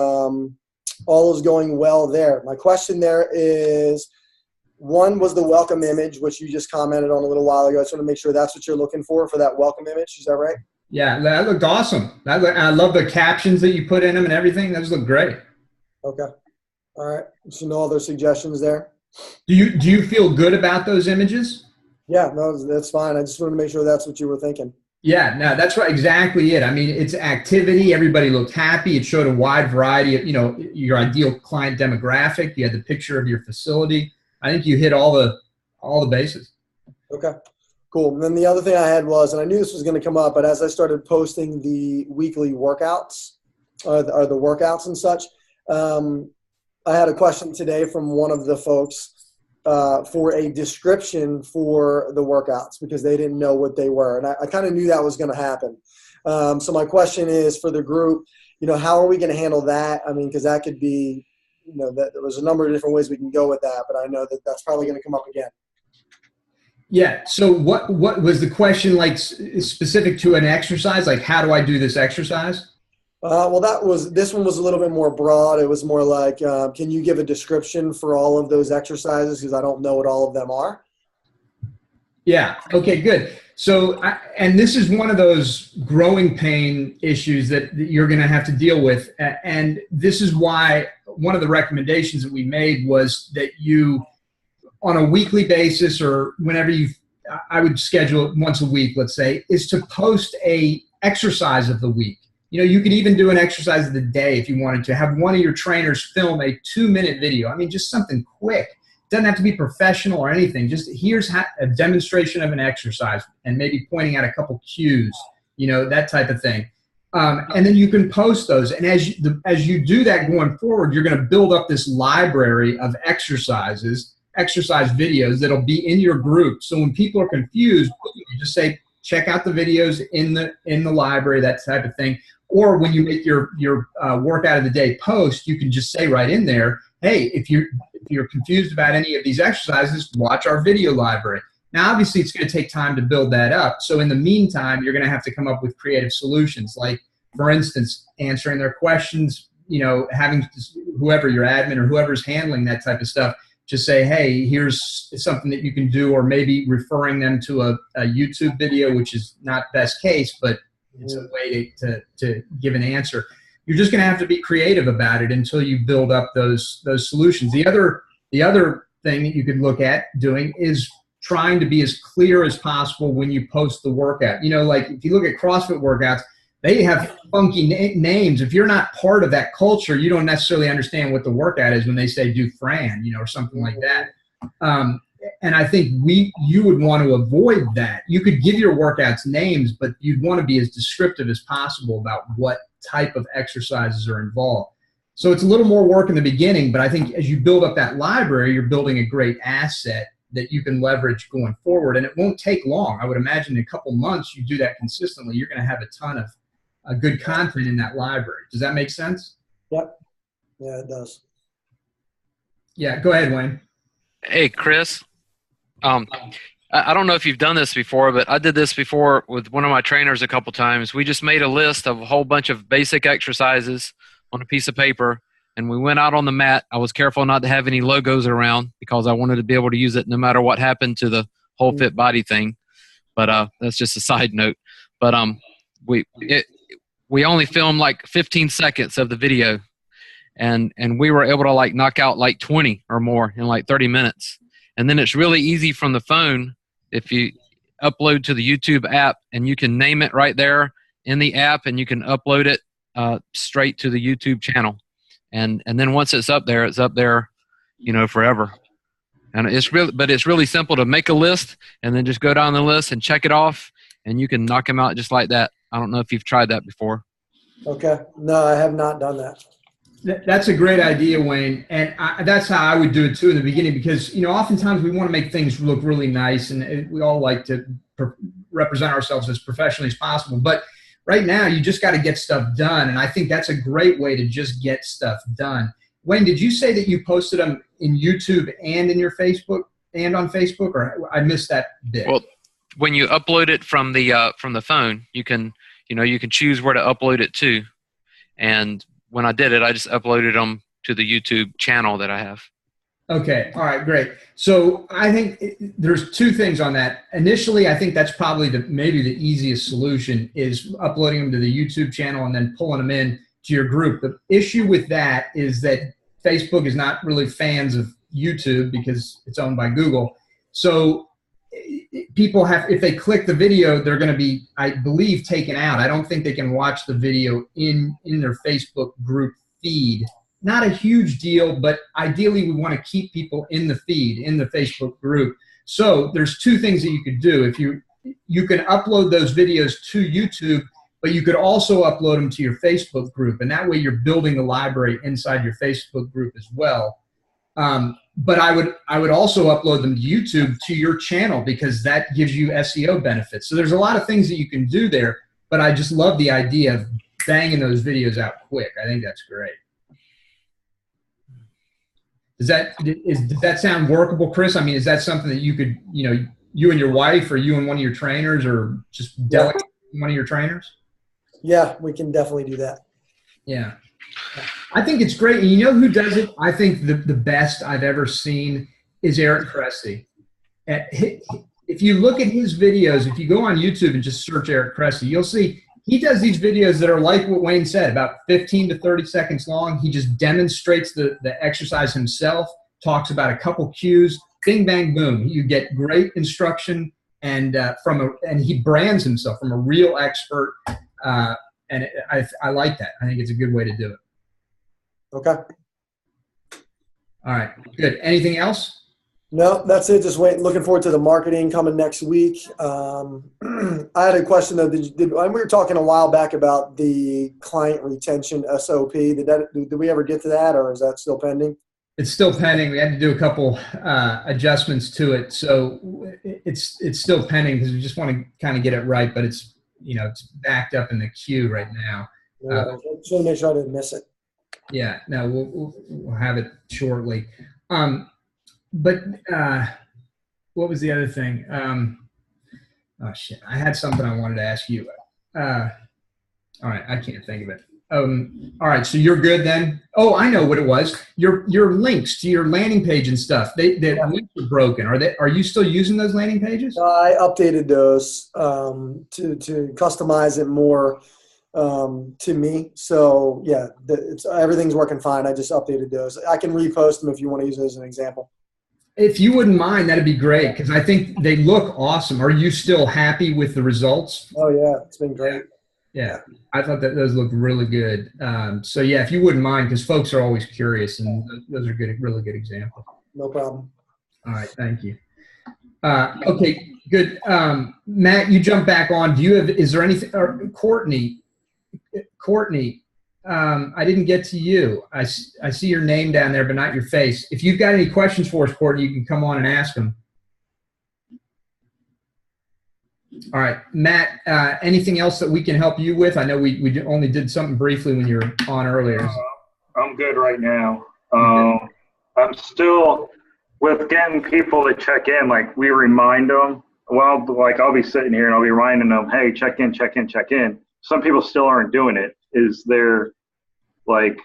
all is going well there. My question there is, one was the welcome image, which you just commented on a little while ago. I just want to make sure that's what you're looking for that welcome image. Is that right? Yeah, that looked awesome. I love the captions that you put in them and everything. Those look great. Okay. All right. So no other suggestions there? Do you feel good about those images? Yeah, no, that's fine. I just wanted to make sure that's what you were thinking. Yeah, no, that's right. Exactly it. I mean, it's activity. Everybody looked happy. It showed a wide variety of, your ideal client demographic. You had the picture of your facility. I think you hit all the bases. Okay, cool. And then the other thing I had was, and I knew this was going to come up, but as I started posting the weekly workouts or the workouts and such, I had a question today from one of the folks for a description for the workouts because they didn't know what they were. And I kind of knew that was going to happen. So my question is for the group, how are we going to handle that? I mean, because that could be, there's a number of different ways we can go with that, but I know that that's probably going to come up again. Yeah. So what was the question, like specific to an exercise? Like, how do I do this exercise? Well, this one was a little bit more broad. It was more like, can you give a description for all of those exercises? Because I don't know what all of them are. Yeah. Okay, good. So, and this is one of those growing pain issues that you're going to have to deal with. And this is why one of the recommendations that we made was that you, on a weekly basis or whenever I would schedule it once a week, let's say, is to post a exercise of the week. You could even do an exercise of the day if you wanted to. Have one of your trainers film a 2-minute video. I mean, just something quick. It doesn't have to be professional or anything. Just here's a demonstration of an exercise and maybe pointing out a couple cues, that type of thing. And then you can post those. And as you do that going forward, you're going to build up this library of exercise videos that'll be in your group. So when people are confused, you just say, check out the videos in the library, that type of thing. Or when you make your workout of the day post, you can just say right in there, hey, if you're confused about any of these exercises, watch our video library. Now, obviously, it's going to take time to build that up. So in the meantime, you're going to have to come up with creative solutions, like, for instance, answering their questions, having whoever your admin or whoever's handling that type of stuff, just say, hey, here's something that you can do, or maybe referring them to a YouTube video, which is not best case, but it's a way to give an answer. You're just going to have to be creative about it until you build up those solutions. The other thing that you could look at doing is trying to be as clear as possible when you post the workout. Like if you look at CrossFit workouts, they have funky names. If you're not part of that culture, you don't necessarily understand what the workout is when they say do Fran, you know, or something like that. And I think you would want to avoid that. You could give your workouts names, but you'd want to be as descriptive as possible about what type of exercises are involved. So it's a little more work in the beginning, but I think as you build up that library, you're building a great asset that you can leverage going forward. And it won't take long. I would imagine in a couple months, you do that consistently, you're going to have a ton of good content in that library. Does that make sense? Yep. Yeah, it does. Yeah, go ahead, Wayne. Hey, Chris. I don't know if you've done this before, but I did this before with one of my trainers a couple times. We just made a list of a whole bunch of basic exercises on a piece of paper, and we went out on the mat. I was careful not to have any logos around because I wanted to be able to use it no matter what happened to the whole fit body thing. But that's just a side note. But we only filmed like 15 seconds of the video, and we were able to like knock out like 20 or more in like 30 minutes. And then it's really easy from the phone if you upload to the YouTube app, and you can name it right there in the app, and you can upload it straight to the YouTube channel. And then once it's up there, you know, forever. And it's really simple to make a list and then just go down the list and check it off, and you can knock them out just like that. I don't know if you've tried that before. Okay. No, I have not done that. That's a great idea, Wayne. And that's how I would do it too in the beginning, because, you know, oftentimes we want to make things look really nice, and we all like to represent ourselves as professionally as possible. But right now, you just got to get stuff done. And I think that's a great way to just get stuff done. Wayne, did you say that you posted them in YouTube and in your Facebook and on Facebook, or I missed that bit? Well, when you upload it from the phone, you can choose where to upload it to. And when I did it, I just uploaded them to the YouTube channel that I have. Okay. All right, great. So I think there's two things on that. Initially, I think that's probably maybe the easiest solution is uploading them to the YouTube channel and then pulling them in to your group. The issue with that is that Facebook is not really fans of YouTube because it's owned by Google. So people if they click the video, they're going to be, I believe, taken out. I don't think they can watch the video in their Facebook group feed. Not a huge deal, but ideally we want to keep people in the feed, in the Facebook group. So there's two things that you could do. If you can upload those videos to YouTube, but you could also upload them to your Facebook group, and that way you're building the library inside your Facebook group as well. But I would also upload them to YouTube to your channel, because that gives you SEO benefits. So there's a lot of things that you can do there, but I just love the idea of banging those videos out quick. I think that's great. Does that sound workable, Chris? I mean, is that something that you could, you know, you and your wife, or you and one of your trainers, or just delegate one of your trainers? Yeah, we can definitely do that. Yeah. I think it's great. And you know who does it? I think the best I've ever seen is Eric Cressy. If you look at his videos, if you go on YouTube and just search Eric Cressy, you'll see he does these videos that are like what Wayne said, about 15 to 30 seconds long. He just demonstrates the exercise himself, talks about a couple cues, bing, bang, boom. You get great instruction, and and he brands himself from a real expert. And I like that. I think it's a good way to do it. Okay. All right, good. Anything else? No, that's it. Just looking forward to the marketing coming next week. I had a question though. We were talking a while back about the client retention SOP. Did we ever get to that, or is that still pending? It's still pending. We had to do a couple adjustments to it, so it's still pending because we just want to kind of get it right. But it's backed up in the queue right now. Just want to make sure I didn't miss it. Yeah, no, we'll have it shortly. But what was the other thing? Oh shit! I had something I wanted to ask you. All right, I can't think of it. All right, so you're good then. Oh, I know what it was. Your links to your landing page and stuff. The links are broken. Are you still using those landing pages? I updated those to customize it more to me. So yeah, everything's working fine. I just updated those. I can repost them if you want to use it as an example. If you wouldn't mind, that'd be great, because I think they look awesome. Are you still happy with the results? Oh yeah, it's been great. Yeah, I thought that those looked really good. So yeah, if you wouldn't mind, because folks are always curious, and those are good, really good examples. No problem. All right, thank you. Okay, good. Matt, you jump back on. Do you have? Is there anything? Or Courtney, I didn't get to you. I see your name down there, but not your face. If you've got any questions for us, Courtney, you can come on and ask them. All right, Matt, anything else that we can help you with? I know we only did something briefly when you were on earlier. I'm good right now. I'm still with getting people to check in. Like, we remind them. Well, like, I'll be sitting here and I'll be reminding them, hey, check in, check in, check in. Some people still aren't doing it. Is there, like,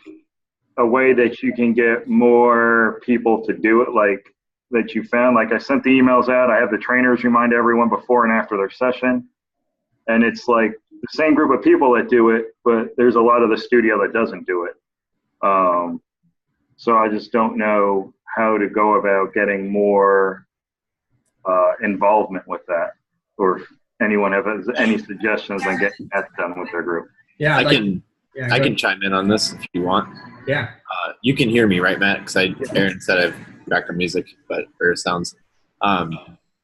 a way that you can get more people to do it, like, that you found? Like, I sent the emails out. I have the trainers remind everyone before and after their session. And it's like the same group of people that do it, but there's a lot of the studio that doesn't do it. So I just don't know how to go about getting more involvement with that, or if anyone has any suggestions on getting that done with their group. Yeah, I can chime in on this if you want. Yeah. You can hear me, right, Matt? Because Aaron said I have background music, or sounds. But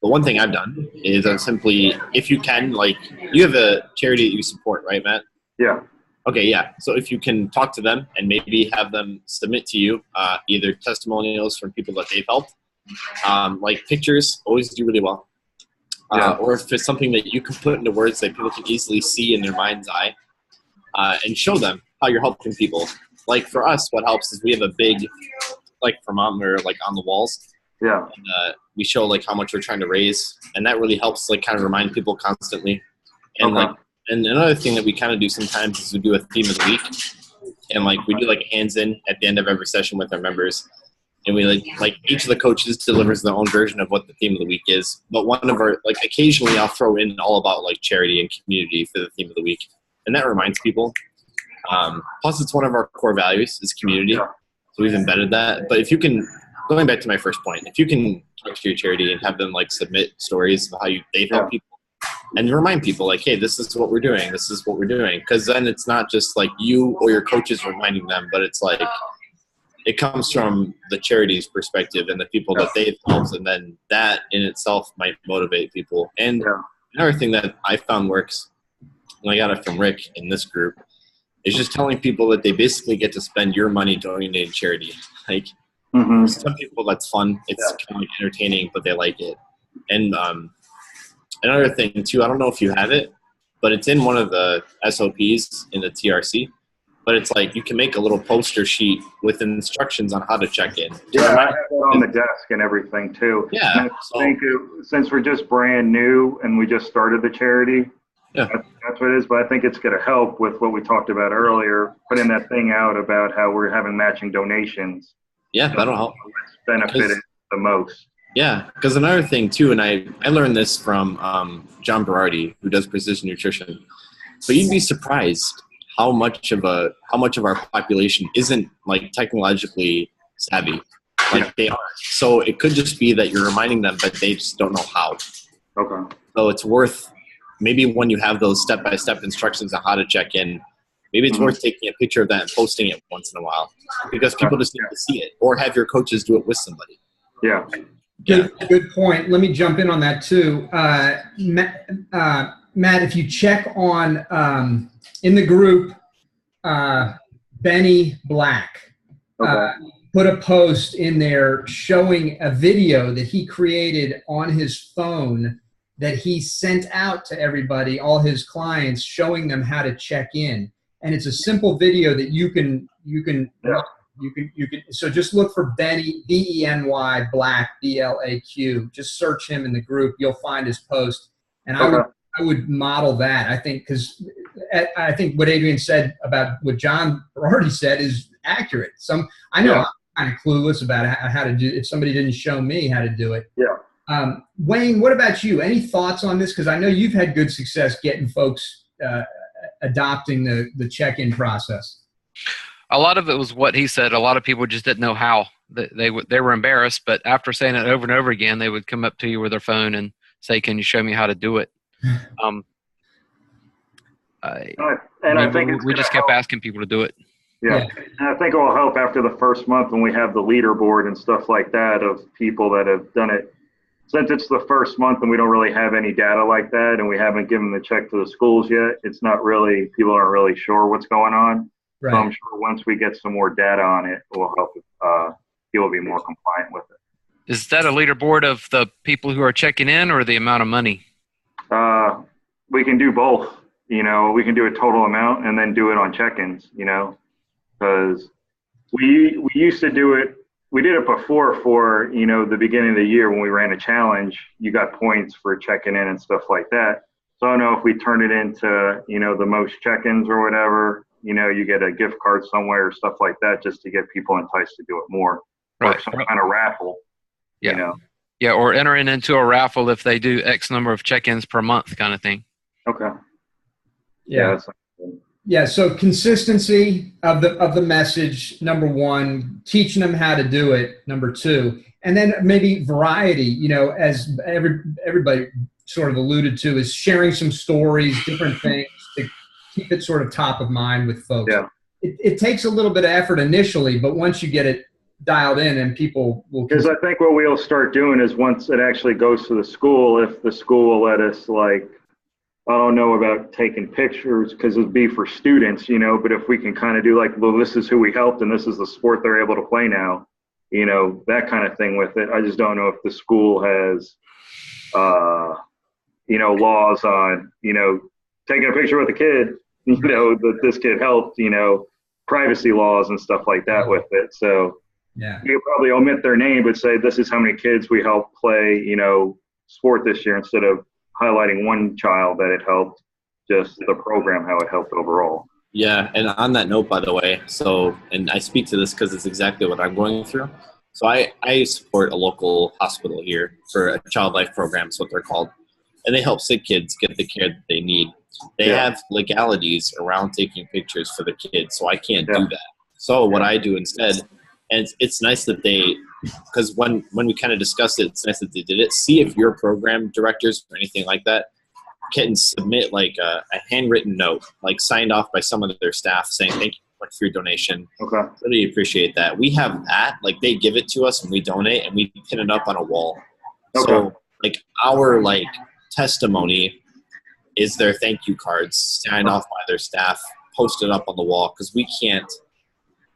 one thing I've done is I've simply, if you can, like, you have a charity that you support, right, Matt? Yeah. Okay, yeah. So if you can talk to them and maybe have them submit to you either testimonials from people that they've helped, like pictures always do really well. Or if it's something that you can put into words that people can easily see in their mind's eye, and show them how you're helping people. Like, for us, what helps is we have a big, like, thermometer, like, on the walls. Yeah. And we show, like, how much we're trying to raise, and that really helps, like, kind of remind people constantly. And Okay. like, and another thing that we kind of do sometimes is we do a theme of the week, and, like, we do, like, a hands in at the end of every session with our members. And we, like each of the coaches delivers their own version of what the theme of the week is. But one of our, like, occasionally I'll throw in all about, like, charity and community for the theme of the week. And that reminds people. Plus, it's one of our core values is community. So we've embedded that. But if you can, going back to my first point, if you can talk to your charity and have them, like, submit stories of how they've helped people, and remind people, like, hey, this is what we're doing. This is what we're doing. Because then it's not just, like, you or your coaches reminding them, but it's, like, it comes from the charity's perspective and the people that they've helped. And then that in itself might motivate people. And another thing that I found works, and I got it from Rick in this group, is just telling people that they basically get to spend your money donating to charity. Like, some people, that's fun. It's kind of like entertaining, but they like it. And another thing, too, I don't know if you have it, but it's in one of the SOPs in the TRC. But it's like you can make a little poster sheet with instructions on how to check in. Yeah, I have it on the desk and everything, too. Yeah. And I think since we're just brand new and we just started the charity, that's what it is. But I think it's going to help with what we talked about earlier, putting that thing out about how we're having matching donations. Yeah, that'll help. Benefited the most. Yeah, because another thing, too, and I learned this from John Berardi, who does precision nutrition. But you'd be surprised how much of our population isn't, like, technologically savvy. Like, they are. So it could just be that you're reminding them, but they just don't know how. Okay. So it's worth, maybe when you have those step-by-step instructions on how to check in, maybe it's worth taking a picture of that and posting it once in a while, because people just need to see it, or have your coaches do it with somebody. Yeah. Good point. Let me jump in on that too. Matt, if you check on in the group, Benny Black put a post in there showing a video that he created on his phone that he sent out to everybody, all his clients, showing them how to check in. And it's a simple video that you can so just look for Benny, B-E-N-Y, Black, B-L-A-Q. Just search him in the group. You'll find his post. And I would model that, I think, because I think what Adrian said about what John already said is accurate. I know I'm kind of clueless about how to do it if somebody didn't show me how to do it. Yeah. Wayne, what about you? Any thoughts on this? Because I know you've had good success getting folks adopting the check-in process. A lot of it was what he said. A lot of people just didn't know how. They were embarrassed, but after saying it over and over again, they would come up to you with their phone and say, "Can you show me how to do it?" I think we just kept asking people to do it. Yeah. And I think it will help after the first month when we have the leaderboard and stuff like that of people that have done it. Since it's the first month and we don't really have any data like that and we haven't given the check to the schools yet, it's not really, people aren't really sure what's going on. Right. So I'm sure once we get some more data on it, it will help people be more compliant with it. Is that a leaderboard of the people who are checking in or the amount of money? We can do both. You know, we can do a total amount and then do it on check-ins, you know, because we used to do it. We did it before for, you know, the beginning of the year when we ran a challenge. You got points for checking in and stuff like that. So I don't know if we turn it into, you know, the most check-ins or whatever, you know, you get a gift card somewhere or stuff like that just to get people enticed to do it more. Right. Or some kind of raffle, Yeah. you know. Yeah, or entering into a raffle if they do X number of check-ins per month kind of thing. Okay. Yeah. Yeah. So consistency of the message, number one, teaching them how to do it, number two, and then maybe variety, you know, as everybody sort of alluded to, is sharing some stories, different things to keep it sort of top of mind with folks. Yeah. It takes a little bit of effort initially, but once you get it dialed in and people will. Because I think what we'll start doing is once it actually goes to the school, if the school will let us, like, I don't know about taking pictures because it'd be for students, you know, but if we can kind of do like, well, this is who we helped and this is the sport they're able to play now, you know, that kind of thing with it. I just don't know if the school has, you know, laws on, you know, taking a picture with a kid, you know, that this kid helped, you know, privacy laws and stuff like that with it. So yeah, you could probably omit their name, but say, this is how many kids we helped play, you know, sport this year, instead of highlighting one child that it helped, just the program, how it helped overall. Yeah, and on that note, by the way, so, and I speak to this because it's exactly what I'm going through. So I support a local hospital here for a child life program, is what they're called. And they help sick kids get the care that they need. They have legalities around taking pictures for the kids, so I can't do that. So what I do instead, and it's nice that they, because when we kind of discussed it, it's nice that they did it. See if your program directors or anything like that can submit like a handwritten note, like signed off by some of their staff saying, thank you so much for your donation. Okay. Really appreciate that. We have that, like they give it to us and we donate and we pin it up on a wall. Okay. So like our like testimony is their thank you cards signed off by their staff, posted up on the wall, because we can't,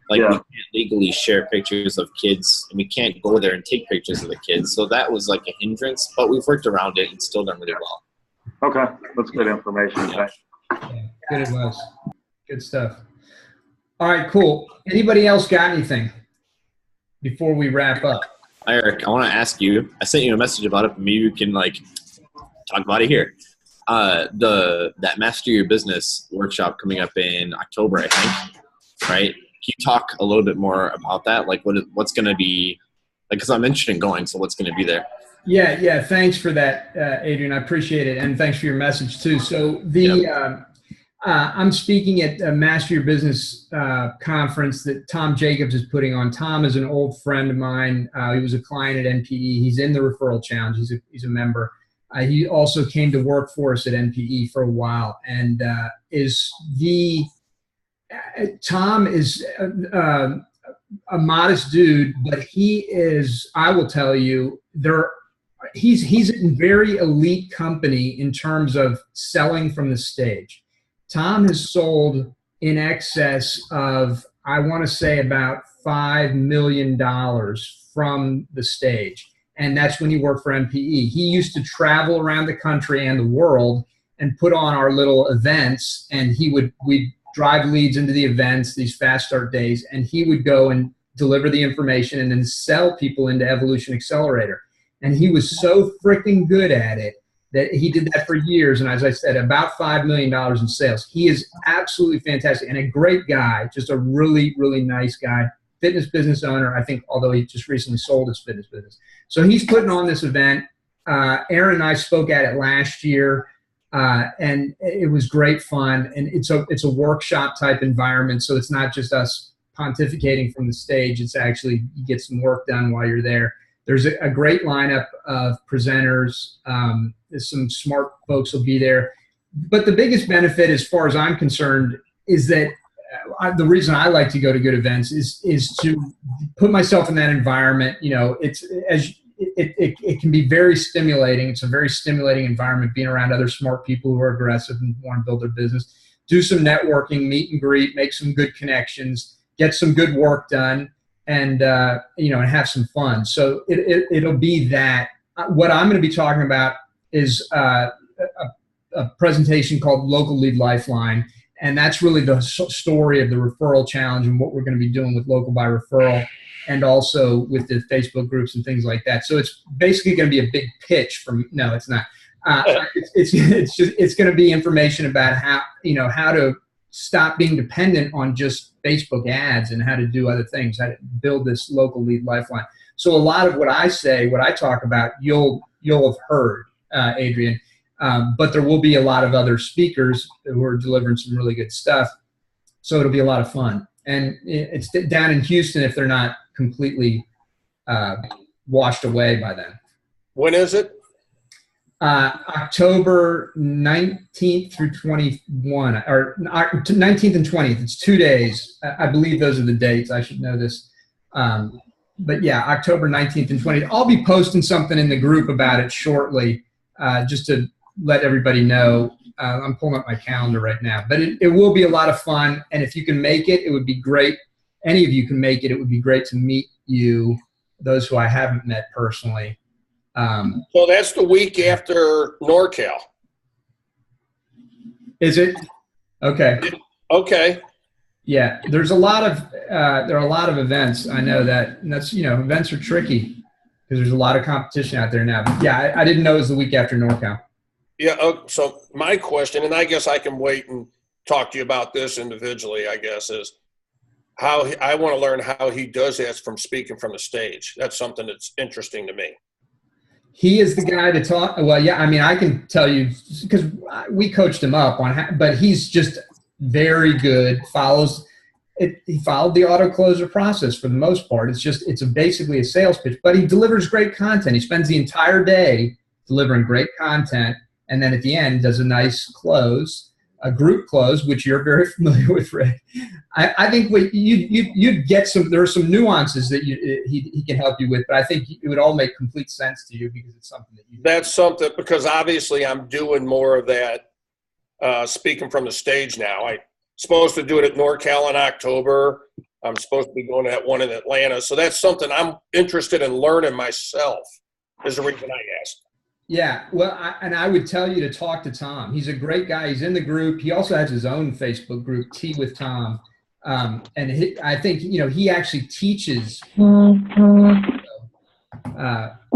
we can't legally share pictures of kids, and we can't go there and take pictures of the kids. So that was like a hindrance, but we've worked around it and still done really well. Okay, that's good information. Yeah, good advice. Good stuff. All right, cool. Anybody else got anything before we wrap up? Eric, I want to ask you, I sent you a message about it, but maybe you can like talk about it here. That Master Your Business workshop coming up in October, I think, right? Can you talk a little bit more about that? Like what's going to be, like, because I'm interested in going, so what's going to be there? Yeah. Thanks for that, Adrian. I appreciate it. And thanks for your message too. So I'm speaking at a Master Your Business conference that Tom Jacobs is putting on. Tom is an old friend of mine. He was a client at NPE. He's in the referral challenge. He's a member. He also came to work for us at NPE for a while, and Tom is a modest dude, but he is, I will tell you, he's in very elite company in terms of selling from the stage. Tom has sold in excess of, I want to say, about $5 million from the stage. And that's when he worked for NPE. He used to travel around the country and the world and put on our little events, and we'd drive leads into the events, these fast start days, and he would go and deliver the information and then sell people into Evolution Accelerator. And he was so freaking good at it that he did that for years. And as I said, about $5 million in sales. He is absolutely fantastic and a great guy, just a really, really nice guy, fitness business owner, I think, although he just recently sold his fitness business. So he's putting on this event. Aaron and I spoke at it last year. And it was great fun, and it's a workshop type environment, so it's not just us pontificating from the stage. It's actually, you get some work done while you're there. There's a great lineup of presenters. Some smart folks will be there. but the biggest benefit, as far as I'm concerned, is that the reason I like to go to good events is to put myself in that environment. You know, it can be very stimulating. It's a very stimulating environment, being around other smart people who are aggressive and want to build their business. Do some networking, meet and greet, make some good connections, get some good work done, and and have some fun. So it'll be that. What I'm going to be talking about is a presentation called Local Lead Lifeline, and that's really the story of the referral challenge and what we're going to be doing with Local by Referral, and also with the Facebook groups and things like that. So it's basically going to be a big pitch from. No, it's not. It's going to be information about how to stop being dependent on just Facebook ads and how to do other things, how to build this local lead lifeline. So a lot of what I say, what I talk about, you'll have heard, Adrian, but there will be a lot of other speakers who are delivering some really good stuff. So it'll be a lot of fun. And it's down in Houston if they're not completely washed away by then. When is it? October 19th through 21, or 19th and 20th. It's 2 days. I believe those are the dates. I should know this. But yeah, October 19th and 20th. I'll be posting something in the group about it shortly, just to let everybody know. I'm pulling up my calendar right now. But it will be a lot of fun. And if you can make it, it would be great. Any of you can make it, it would be great to meet you, those who I haven't met personally. So that's the week after NorCal. Is it? Okay. Okay. Yeah, there are a lot of events. I know that, and that's, events are tricky because there's a lot of competition out there now. But yeah, I didn't know it was the week after NorCal. Yeah. So my question, and I guess I can wait and talk to you about this individually, I guess, is how I want to learn how he does that from speaking from the stage. That's something that's interesting to me. He is the guy to talk. Well, yeah, I mean, I can tell you because we coached him up on how, but he's just very good. He followed the auto closer process for the most part. It's basically a sales pitch, but he delivers great content. He spends the entire day delivering great content, and then at the end does a nice close, a group close, which you're very familiar with, Rick. I think what you'd get there are some nuances that he can help you with, but I think it would all make complete sense to you because it's something that you do. That's something, because obviously I'm doing more of that speaking from the stage now. I'm supposed to do it at NorCal in October. I'm supposed to be going to that one in Atlanta. So that's something I'm interested in learning myself, is the reason I asked. Yeah, well, I would tell you to talk to Tom. He's a great guy. He's in the group. He also has his own Facebook group, Tea with Tom. And I think, he actually teaches.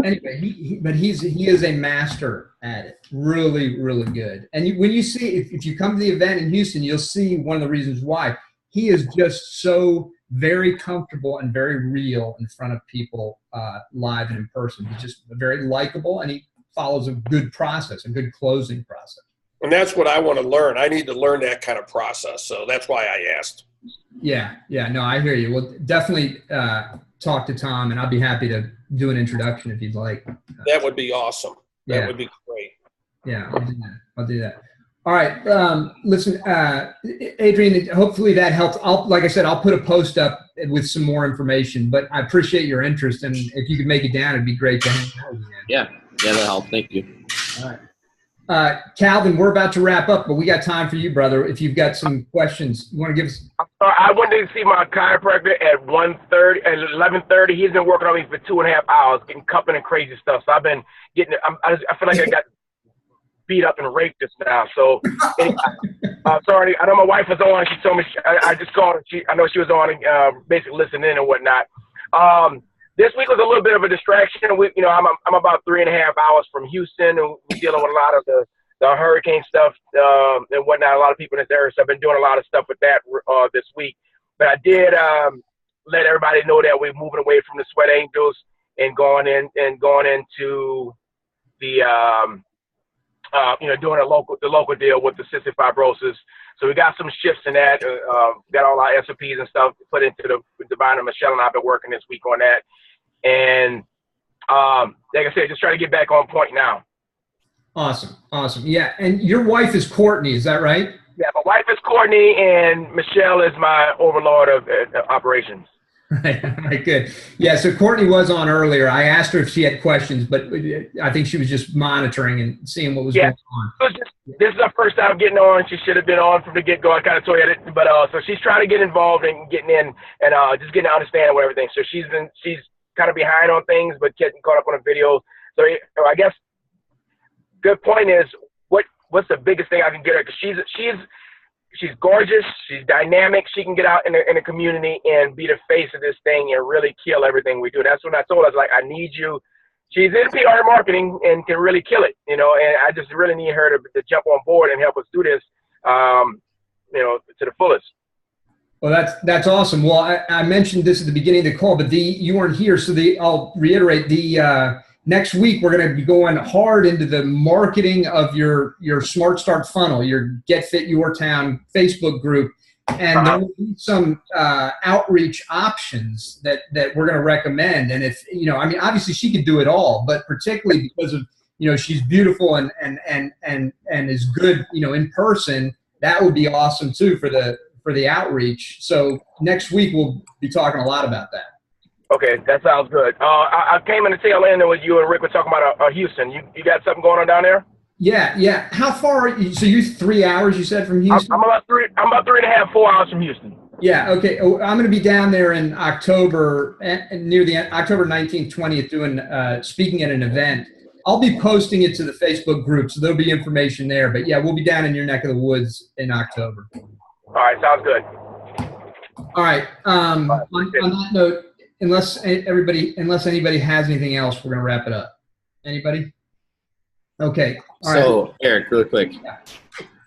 Anyway, he is a master at it. Really, really good. And when you see, if you come to the event in Houston, you'll see one of the reasons why. He is just so very comfortable and very real in front of people, live and in person. He's just very likable, and he follows a good process, a good closing process. And that's what I want to learn. I need to learn that kind of process. So that's why I asked. Yeah. No, I hear you. Well, definitely talk to Tom, and I'll be happy to do an introduction if you'd like. That would be awesome. That Yeah. would be great. Yeah, I'll do that. All right. Listen, Adrian, hopefully that helps. Like I said, I'll put a post up with some more information, but I appreciate your interest, and if you could make it down, it'd be great to hang out with you. Yeah, that'll help. Thank you. All right. Calvin, we're about to wrap up, but we got time for you, brother. If you've got some questions, you want to give us? I went to see my chiropractor at 1:30 and 11:30. He's been working on me for 2.5 hours, getting cupping and crazy stuff. So I've been getting. I feel like I got beat up and raped just now. So sorry. I know my wife was on. She told me. I just called her. I know she was on, basically listening in and whatnot. This week was a little bit of a distraction. I'm about 3.5 hours from Houston, and we're dealing with a lot of the hurricane stuff and whatnot. A lot of people in this area, so I've been doing a lot of stuff with that this week. But I did let everybody know that we're moving away from the Sweat Angels and going into the doing the local deal with the cystic fibrosis. So we got some shifts in that. Got all our SOPs and stuff put into the Divine, and Michelle and I have been working this week on that. And like I said, just try to get back on point now. Awesome. Awesome. Yeah. And your wife is Courtney, is that right? Yeah, my wife is Courtney, and Michelle is my overlord of operations. Right. Right. Good. Yeah. So Courtney was on earlier. I asked her if she had questions, but I think she was just monitoring and seeing what was going on. This is her first time getting on. She should have been on from the get-go. I kind of told you that, but so she's trying to get involved and getting in and just getting to understand what everything. So she's kind of behind on things, but getting caught up on the videos. So I guess good point is what's the biggest thing I can get her, because she's gorgeous, she's dynamic, she can get out in the community and be the face of this thing and really kill everything we do. That's when I told her, I was like, I need you. She's in PR marketing and can really kill it, and I just really need her to jump on board and help us do this, to the fullest. Well, that's awesome. Well, I mentioned this at the beginning of the call, but you weren't here, so I'll reiterate next week, we're going to be going hard into the marketing of your Smart Start funnel, your Get Fit Your Town Facebook group. And there will be some outreach options that we're going to recommend. And if, obviously she could do it all, but particularly because of, she's beautiful and is good, in person, that would be awesome too for the outreach. So next week, we'll be talking a lot about that. Okay, that sounds good. I came in the tail end with you and Rick were talking about Houston. You got something going on down there? Yeah. How far are you? So you're 3 hours, you said, from Houston? I'm about 3.5, 4 hours from Houston. Yeah, okay. I'm going to be down there in October, near the end, October 19th, 20th, doing speaking at an event. I'll be posting it to the Facebook group, so there'll be information there. But yeah, we'll be down in your neck of the woods in October. All right, sounds good. All right. On that note, unless anybody has anything else, we're going to wrap it up. Anybody? Okay. All right. Eric, really quick. Yeah.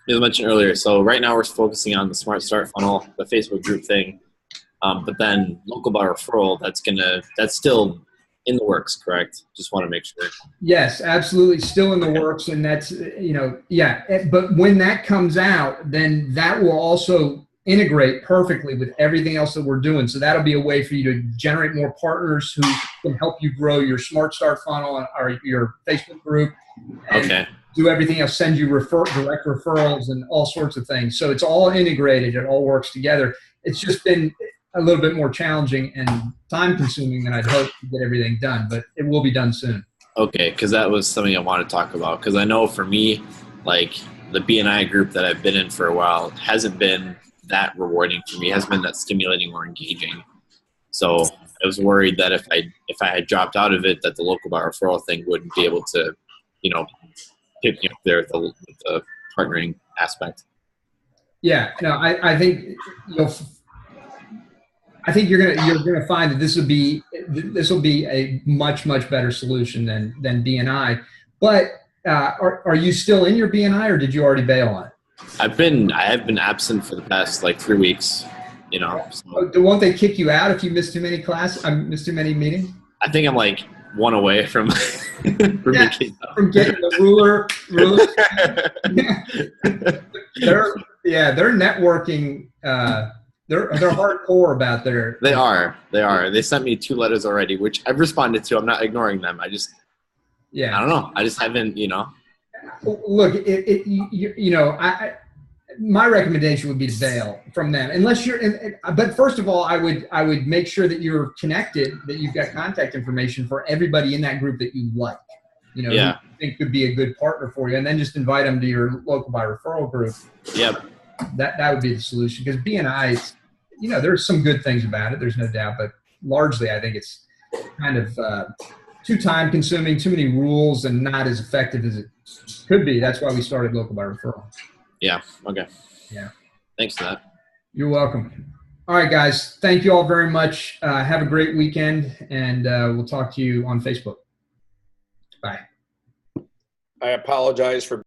As I mentioned earlier, so right now we're focusing on the Smart Start funnel, the Facebook group thing, but then local by referral, that's still in the works, correct? Just want to make sure. Yes, absolutely, still in the works, and that's But when that comes out, then that will also integrate perfectly with everything else that we're doing. So that'll be a way for you to generate more partners who can help you grow your Smart Start funnel or your Facebook group. And do everything else, send you direct referrals and all sorts of things. So it's all integrated. It all works together. It's just been a little bit more challenging and time consuming than I'd hoped to get everything done, but it will be done soon. Okay, because that was something I want to talk about. Because I know for me, like the BNI group that I've been in for a while hasn't been that rewarding for me, hasn't been that stimulating or engaging. So I was worried that if I had dropped out of it, that the local by referral thing wouldn't be able to, hit me up there with the partnering aspect. Yeah, no, I think you're gonna find that this will be a much better solution than BNI. But are you still in your BNI, or did you already bail on it? I have been absent for the past 3 weeks. So. Won't they kick you out if you miss too many classes? Miss too many meetings? I think I'm one away from from getting the ruler. They're networking. They're hardcore about their. They are. They sent me 2 letters already, which I've responded to. I'm not ignoring them. I don't know. I just haven't. Look, my recommendation would be to bail from them, unless you're. But first of all, I would make sure that you're connected, that you've got contact information for everybody in that group that you like. Who you think could be a good partner for you, and then just invite them to your local by referral group. Yep. That would be the solution, because BNI, there's some good things about it. There's no doubt, but largely I think it's kind of too time consuming, too many rules, and not as effective as it could be. That's why we started local by referral. Yeah. Okay. Yeah. Thanks for that. You're welcome. All right, guys. Thank you all very much. Have a great weekend, and we'll talk to you on Facebook. Bye. I apologize for